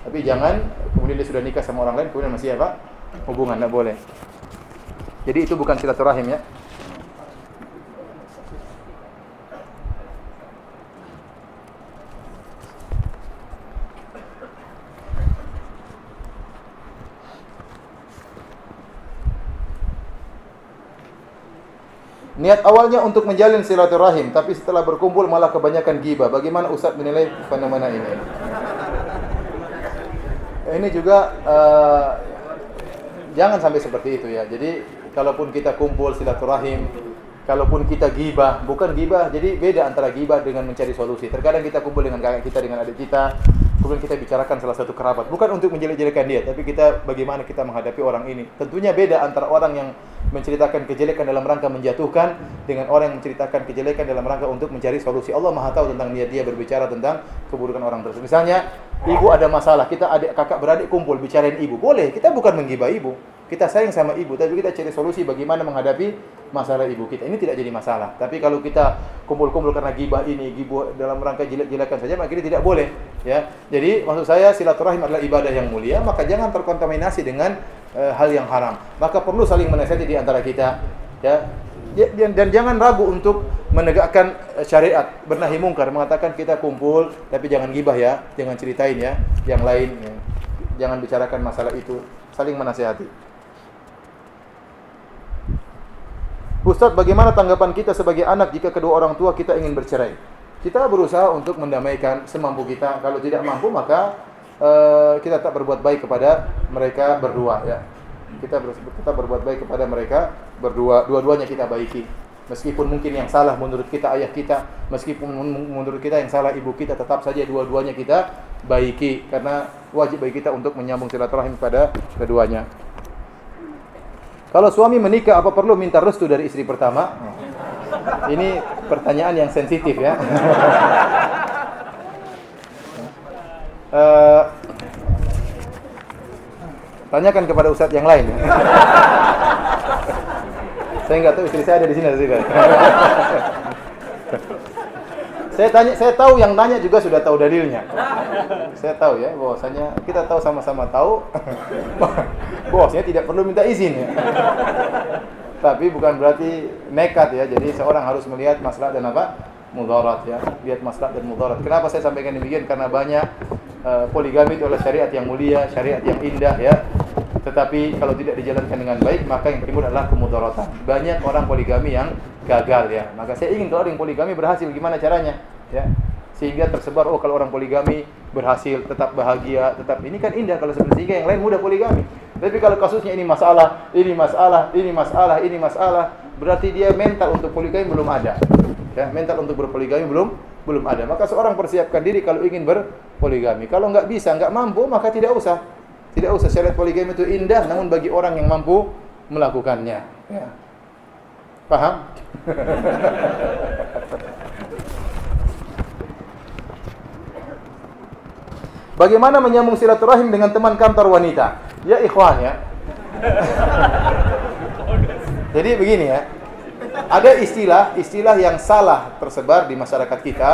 Tapi jangan kemudian dia sudah nikah sama orang lain kemudian masih apa? Hubungan, enggak boleh. Jadi itu bukan silaturahim ya. Niat awalnya untuk menjalin silaturahim, tapi setelah berkumpul malah kebanyakan ghibah. Bagaimana Ustaz menilai fenomena ini? Ini juga jangan sampai seperti itu ya. Jadi kalaupun kita kumpul silaturahim, kalaupun kita ghibah, bukan ghibah. Jadi beda antara ghibah dengan mencari solusi. Terkadang kita kumpul dengan kakak kita, dengan adik kita, kemudian kita bicarakan salah satu kerabat, bukan untuk menjelek-jelekan dia, tapi kita bagaimana kita menghadapi orang ini. Tentunya beda antara orang yang menceritakan kejelekan dalam rangka menjatuhkan dengan orang yang menceritakan kejelekan dalam rangka untuk mencari solusi. Allah Maha tahu tentang niat dia berbicara tentang keburukan orang tersebut. Misalnya, ibu ada masalah, kita adik kakak beradik kumpul bicarain ibu. Boleh, kita bukan menggibah ibu. Kita sayang sama ibu, tapi kita cari solusi bagaimana menghadapi masalah ibu kita. Ini tidak jadi masalah. Tapi kalau kita kumpul-kumpul karena gibah ini, gibah dalam rangka jelek-jelekan saja, maka ini tidak boleh. Ya, jadi maksud saya silaturahim adalah ibadah yang mulia, maka jangan terkontaminasi dengan hal yang haram. Maka perlu saling menasihati di antara kita. Ya, dan jangan ragu untuk menegakkan syariat, bernahi mungkar, mengatakan kita kumpul, tapi jangan gibah ya, jangan ceritain ya, yang lain. Ya. Jangan bicarakan masalah itu, saling menasihati. Ustaz, bagaimana tanggapan kita sebagai anak jika kedua orang tua kita ingin bercerai? Kita berusaha untuk mendamaikan semampu kita. Kalau tidak mampu, maka kita tetap berbuat baik kepada mereka berdua. Ya. Kita tetap berbuat baik kepada mereka berdua. Dua-duanya kita baiki. Meskipun mungkin yang salah menurut kita ayah kita, meskipun menurut kita yang salah ibu kita, tetap saja dua-duanya kita baiki. Karena wajib bagi kita untuk menyambung silaturahim pada keduanya. Kalau suami menikah, apa perlu minta restu dari istri pertama? Ini pertanyaan yang sensitif ya. Tanyakan kepada ustadz yang lain. Saya nggak tahu istri saya ada di sini. Saya tahu yang tanya juga sudah tahu dalilnya. Saya tahu ya, bahwasanya kita tahu sama-sama tahu bahwasanya tidak perlu minta izin ya. Tapi bukan berarti nekat ya. Jadi seorang harus melihat maslahat dan apa? Mudarat ya. Lihat maslahat dan mudarat. Kenapa saya sampaikan demikian? Karena banyak poligami itu adalah syariat yang mulia, syariat yang indah ya. Tetapi kalau tidak dijalankan dengan baik, maka yang timbul adalah kemudaratan. Banyak orang poligami yang gagal ya. Maka saya ingin kalau orang yang poligami berhasil, gimana caranya? Ya. Sehingga tersebar, oh kalau orang poligami berhasil, tetap bahagia, tetap ini kan indah kalau seperti sehingga yang lain mudah poligami. Tapi kalau kasusnya ini masalah, ini masalah, ini masalah, ini masalah, berarti dia mental untuk poligami belum ada. Ya, mental untuk berpoligami belum ada. Maka seorang persiapkan diri kalau ingin berpoligami. Kalau nggak bisa, nggak mampu, maka tidak usah. Tidak usah. Syariat poligami itu indah, namun bagi orang yang mampu melakukannya. Ya. Paham? Bagaimana menyambung silaturahim dengan teman kantor wanita? Ya ikhwan ya. Jadi begini ya. Ada istilah yang salah tersebar di masyarakat kita.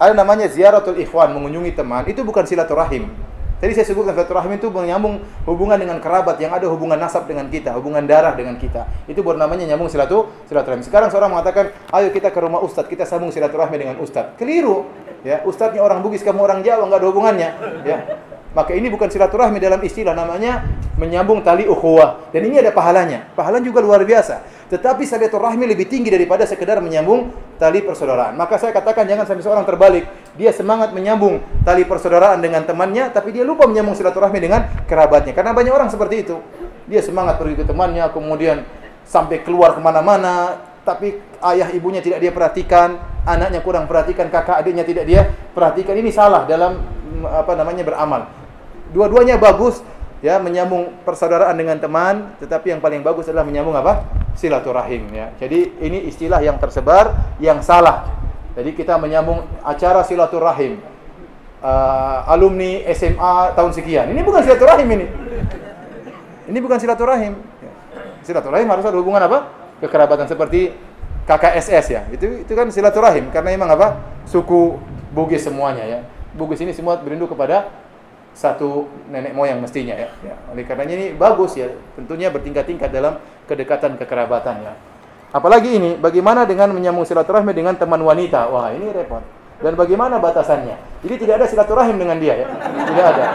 Ada namanya ziaratul ikhwan, mengunjungi teman. Itu bukan silaturahim. Tadi saya sebutkan silaturahim itu menyambung hubungan dengan kerabat yang ada hubungan nasab dengan kita, hubungan darah dengan kita. Itu baru namanya nyambung silaturahim. Sekarang seorang mengatakan, ayo kita ke rumah ustadz, kita sambung silaturahmi dengan ustadz. Keliru. Ya, ustadznya orang Bugis, kamu orang Jawa, nggak ada hubungannya. Ya. Maka ini bukan silaturahmi dalam istilah, namanya menyambung tali ukhuwah. Dan ini ada pahalanya. Pahalanya juga luar biasa. Tetapi silaturahmi lebih tinggi daripada sekedar menyambung tali persaudaraan. Maka saya katakan jangan sampai seorang terbalik. Dia semangat menyambung tali persaudaraan dengan temannya, tapi dia lupa menyambung silaturahmi dengan kerabatnya. Karena banyak orang seperti itu. Dia semangat pergi ke temannya, kemudian sampai keluar kemana-mana, tapi ayah ibunya tidak dia perhatikan, anaknya kurang perhatikan, kakak adiknya tidak dia perhatikan. Ini salah dalam beramal. Dua-duanya bagus ya, menyambung persaudaraan dengan teman, tetapi yang paling bagus adalah menyambung silaturahim ya. Jadi ini istilah yang tersebar yang salah. Jadi kita menyambung acara silaturahim alumni SMA tahun sekian. Ini bukan silaturahim ini. Ini bukan silaturahim. Silaturahim harus ada hubungan kekerabatan seperti KKSS ya. Itu kan silaturahim karena memang suku Bugis semuanya ya. Bugis ini semua berindu kepada satu nenek moyang mestinya ya. Oleh karenanya ini bagus ya. Tentunya bertingkat-tingkat dalam kedekatan kekerabatan ya. Apalagi ini, bagaimana dengan menyambung silaturahmi dengan teman wanita? Wah, ini repot. Dan bagaimana batasannya? Jadi tidak ada silaturahim dengan dia ya. Tidak ada.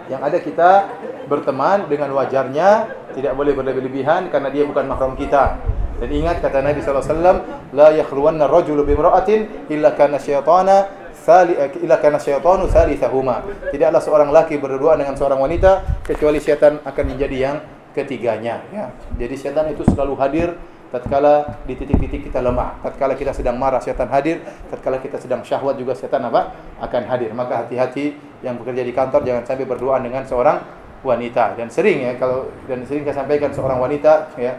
Yang ada kita berteman dengan wajarnya, tidak boleh berlebih-lebihan karena dia bukan mahram kita. Dan ingat kata Nabi SAW, la yakhluwanna rajulu bimra'atin illa kana syaitanu salithahuma. Tidaklah seorang laki berdua dengan seorang wanita kecuali syaitan akan menjadi yang ketiganya ya. Jadi syaitan itu selalu hadir tatkala di titik-titik kita lemah. Tatkala kita sedang marah, syaitan hadir. Tatkala kita sedang syahwat juga syaitan akan hadir. Maka hati-hati yang bekerja di kantor jangan sampai berduaan dengan seorang wanita. Dan sering saya sampaikan seorang wanita ya,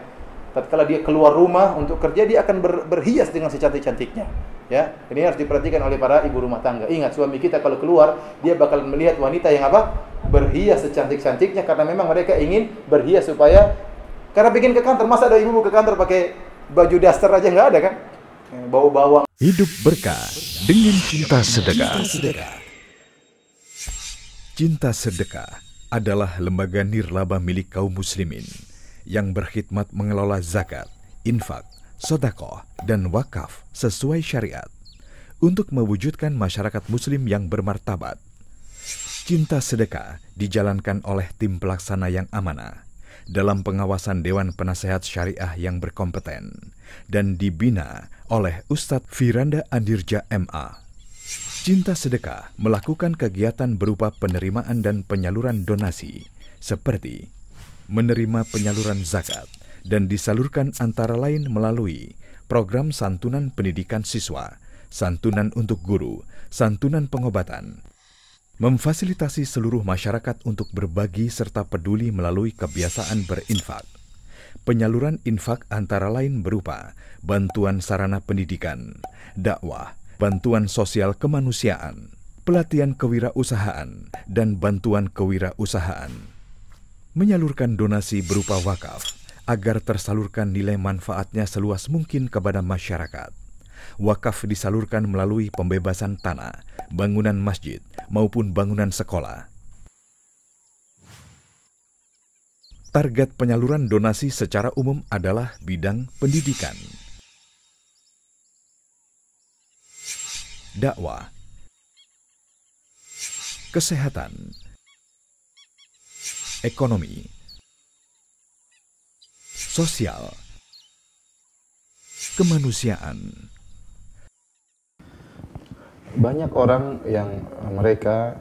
tatkala dia keluar rumah untuk kerja dia akan berhias dengan secantik-cantiknya. Ya, ini harus diperhatikan oleh para ibu rumah tangga. Ingat, suami kita kalau keluar dia bakal melihat wanita yang berhias secantik-cantiknya karena memang mereka ingin berhias supaya karena bikin ke kantor. Masa ada ibu ke kantor pakai baju daster aja nggak ada kan? Bau bawang. Hidup berkah dengan cinta sedekah. Cinta Sedekah adalah lembaga nirlaba milik kaum muslimin yang berkhidmat mengelola zakat, infak, sedekah, dan wakaf sesuai syariat untuk mewujudkan masyarakat muslim yang bermartabat. Cinta Sedekah dijalankan oleh tim pelaksana yang amanah dalam pengawasan Dewan Penasehat Syariah yang berkompeten dan dibina oleh Ustadz Firanda Andirja MA. Cinta Sedekah melakukan kegiatan berupa penerimaan dan penyaluran donasi seperti menerima penyaluran zakat dan disalurkan antara lain melalui program santunan pendidikan siswa, santunan untuk guru, santunan pengobatan, memfasilitasi seluruh masyarakat untuk berbagi serta peduli melalui kebiasaan berinfak. Penyaluran infak antara lain berupa bantuan sarana pendidikan, dakwah, bantuan sosial kemanusiaan, pelatihan kewirausahaan, dan bantuan kewirausahaan. Menyalurkan donasi berupa wakaf agar tersalurkan nilai manfaatnya seluas mungkin kepada masyarakat. wakaf disalurkan melalui pembebasan tanah, bangunan masjid, maupun bangunan sekolah. Target penyaluran donasi secara umum adalah bidang pendidikan, dakwah, kesehatan, ekonomi, sosial, kemanusiaan. Banyak orang yang mereka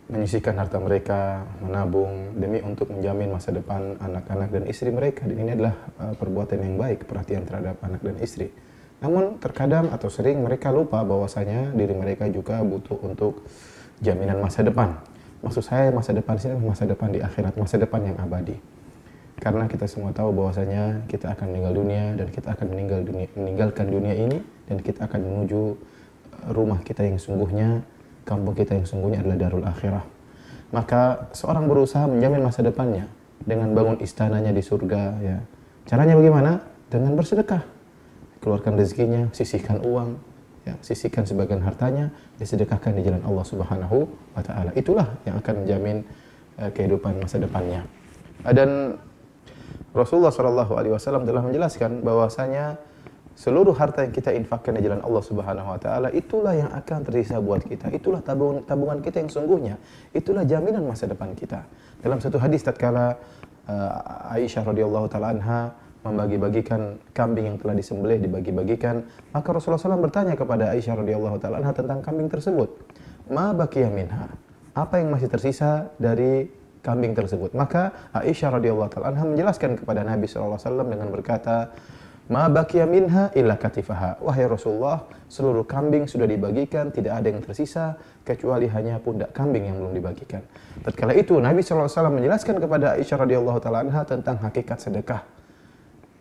menyisihkan harta mereka, menabung demi untuk menjamin masa depan anak-anak dan istri mereka. Dan ini adalah perbuatan yang baik, perhatian terhadap anak dan istri. Namun terkadang atau sering mereka lupa bahwasanya diri mereka juga butuh untuk jaminan masa depan. Maksud saya masa depan sini masa depan di akhirat, masa depan yang abadi. Karena kita semua tahu bahwasanya kita akan meninggal dunia dan kita akan meninggalkan dunia ini dan kita akan menuju rumah kita yang sungguhnya, kampung kita yang sungguhnya adalah darul akhirah. Maka seorang berusaha menjamin masa depannya dengan bangun istananya di surga, ya. Caranya bagaimana? Dengan bersedekah. Keluarkan rezekinya, sisihkan uang, ya, sisihkan sebagian hartanya, disedekahkan di jalan Allah Subhanahu wa taala. Itulah yang akan menjamin kehidupan masa depannya. Dan Rasulullah SAW telah menjelaskan bahwasanya seluruh harta yang kita infakkan di jalan Allah Subhanahu wa taala itulah yang akan tersisa buat kita. Itulah tabungan kita yang sungguhnya. Itulah jaminan masa depan kita. Dalam satu hadis tatkala Aisyah radhiyallahu taala anha membagi-bagikan kambing yang telah disembelih dibagi-bagikan, maka Rasulullah SAW bertanya kepada Aisyah radhiyallahu taala anha tentang kambing tersebut. Ma baqiya minha? Apa yang masih tersisa dari kambing tersebut? Maka Aisyah radhiyallahu taala anha menjelaskan kepada Nabi sallallahu alaihi wasallam dengan berkata, "Ma baqiya minha illa katifaha." Wahai Rasulullah, seluruh kambing sudah dibagikan, tidak ada yang tersisa kecuali hanya pundak kambing yang belum dibagikan. Tatkala itu Nabi sallallahu alaihi wasallam menjelaskan kepada Aisyah radhiyallahu taala anha tentang hakikat sedekah.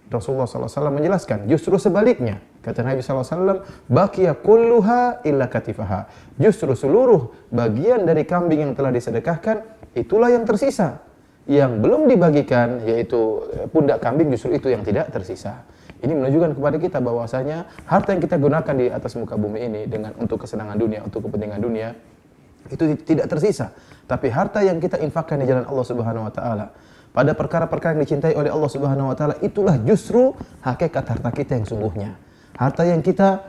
Rasulullah sallallahu alaihi wasallam menjelaskan, justru sebaliknya. Kata Nabi sallallahu alaihi wasallam, "Baqiya kulluha illa katifaha." Justru seluruh bagian dari kambing yang telah disedekahkan itulah yang tersisa. Yang belum dibagikan yaitu pundak kambing justru itu yang tidak tersisa. Ini menunjukkan kepada kita bahwasanya harta yang kita gunakan di atas muka bumi ini dengan untuk kesenangan dunia, untuk kepentingan dunia itu tidak tersisa. Tapi harta yang kita infakkan di jalan Allah Subhanahu wa taala pada perkara-perkara yang dicintai oleh Allah Subhanahu wa taala itulah justru hakikat harta kita yang sungguhnya. Harta yang kita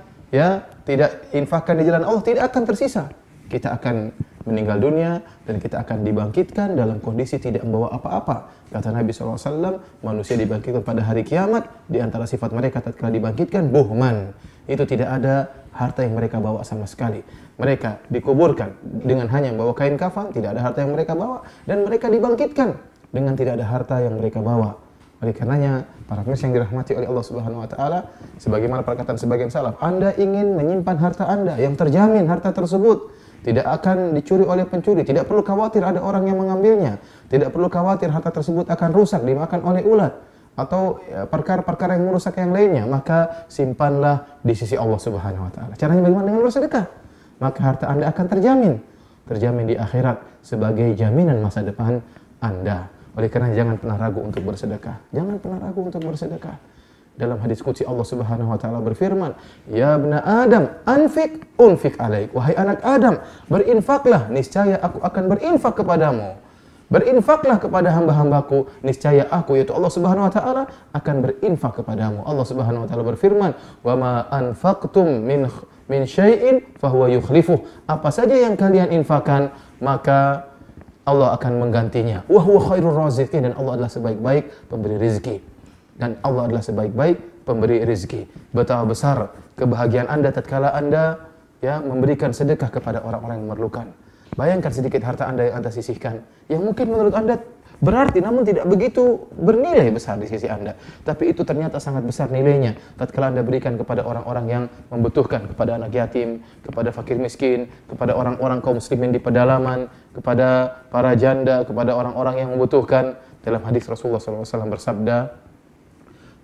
tidak infakkan di jalan Allah tidak akan tersisa. Kita akan meninggal dunia dan kita akan dibangkitkan dalam kondisi tidak membawa apa-apa. Kata Nabi SAW, manusia dibangkitkan pada hari kiamat, di antara sifat mereka tatkala dibangkitkan, buhman. Itu tidak ada harta yang mereka bawa sama sekali. Mereka dikuburkan dengan hanya membawa kain kafan, tidak ada harta yang mereka bawa. Dan mereka dibangkitkan dengan tidak ada harta yang mereka bawa. Oleh karenanya, para pemirsa yang dirahmati oleh Allah Subhanahu wa taala, sebagaimana perkataan sebagian salaf, Anda ingin menyimpan harta Anda yang terjamin harta tersebut tidak akan dicuri oleh pencuri, tidak perlu khawatir ada orang yang mengambilnya, tidak perlu khawatir harta tersebut akan rusak dimakan oleh ulat atau perkara-perkara yang merusak yang lainnya, maka simpanlah di sisi Allah Subhanahu wa taala. Caranya bagaimana? Dengan bersedekah. Maka harta Anda akan terjamin di akhirat sebagai jaminan masa depan Anda. Oleh karena jangan pernah ragu untuk bersedekah. Jangan pernah ragu untuk bersedekah. Dalam hadis qudsi Allah Subhanahu wa taala berfirman, "Ya ibna Adam, anfik unfik alaik." Wahai anak Adam, berinfaklah, niscaya aku akan berinfak kepadamu. Berinfaklah kepada hamba-hambaku, niscaya aku yaitu Allah Subhanahu wa taala akan berinfak kepadamu. Allah Subhanahu wa taala berfirman, "Wa ma anfaqtum min syai'in fahuwa yukhlifuh." Apa saja yang kalian infakkan, maka Allah akan menggantinya. Wa huwa khairur raziqin, dan Allah adalah sebaik-baik pemberi rezeki. Dan Allah adalah sebaik-baik pemberi rezeki. Betapa besar kebahagiaan Anda tatkala Anda memberikan sedekah kepada orang-orang yang memerlukan. Bayangkan sedikit harta Anda yang Anda sisihkan, yang mungkin menurut Anda berarti namun tidak begitu bernilai besar di sisi Anda. Tapi itu ternyata sangat besar nilainya tatkala Anda berikan kepada orang-orang yang membutuhkan, kepada anak yatim, kepada fakir miskin, kepada orang-orang kaum muslimin di pedalaman, kepada para janda, kepada orang-orang yang membutuhkan. Dalam hadis Rasulullah SAW bersabda,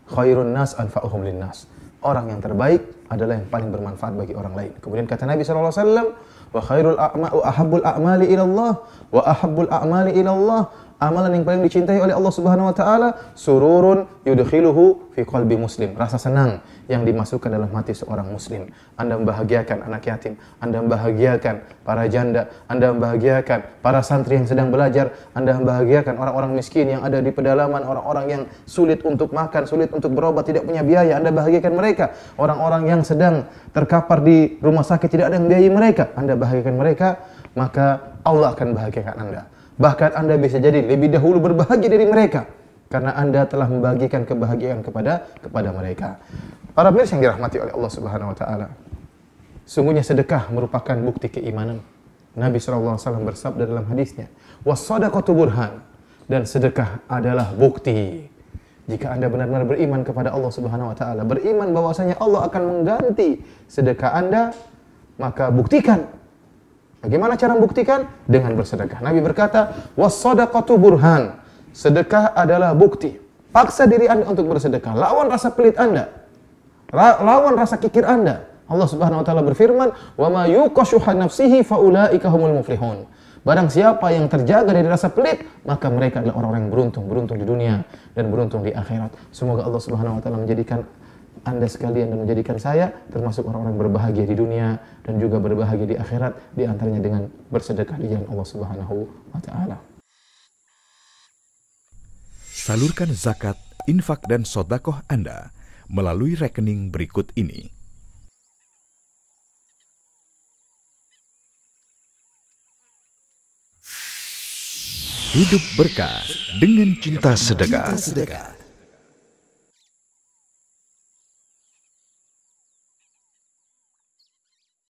khairun nas anfa'uhum linnas. Orang yang terbaik adalah yang paling bermanfaat bagi orang lain. Kemudian kata Nabi SAW, wa khairul ahabbul a'mali ilallah, wa ahabbul a'mali ilallah Amalan yang paling dicintai oleh Allah Subhanahu wa taala, sururun yudkhiluhu fi qalbi muslim. Rasa senang yang dimasukkan dalam hati seorang muslim. Anda membahagiakan anak yatim, Anda membahagiakan para janda, Anda membahagiakan para santri yang sedang belajar, Anda membahagiakan orang-orang miskin yang ada di pedalaman, orang-orang yang sulit untuk makan, sulit untuk berobat, tidak punya biaya, Anda bahagiakan mereka. Orang-orang yang sedang terkapar di rumah sakit, tidak ada yang biayai mereka, Anda bahagiakan mereka, maka Allah akan bahagiakan Anda. Bahkan Anda bisa jadi lebih dahulu berbahagia dari mereka karena Anda telah membagikan kebahagiaan kepada mereka. Para pemirsa yang dirahmati oleh Allah Subhanahu wa taala, sungguhnya sedekah merupakan bukti keimanan. Nabi SAW bersabda dalam hadisnya, "Was-shadaqatu burhan." Dan sedekah adalah bukti. Jika Anda benar-benar beriman kepada Allah Subhanahu wa taala, beriman bahwasanya Allah akan mengganti sedekah Anda, maka buktikan. Bagaimana cara membuktikan? Dengan bersedekah. Nabi berkata, "Was-shadaqatu burhan." Sedekah adalah bukti. Paksa diri Anda untuk bersedekah. Lawan rasa pelit Anda. Lawan rasa kikir Anda. Allah Subhanahu wa taala berfirman, "Wa ma yuqashuha nafsihi faulaika humul muflihun." Barang siapa yang terjaga dari rasa pelit, maka mereka adalah orang-orang yang beruntung di dunia dan beruntung di akhirat. Semoga Allah Subhanahu wa taala menjadikan Anda sekalian dan menjadikan saya termasuk orang-orang berbahagia di dunia dan juga berbahagia di akhirat, di antaranya dengan bersedekah di jalan Allah Subhanahu wa taala. Salurkan zakat, infak dan sedekah Anda melalui rekening berikut ini. Hidup berkah dengan cinta sedekah.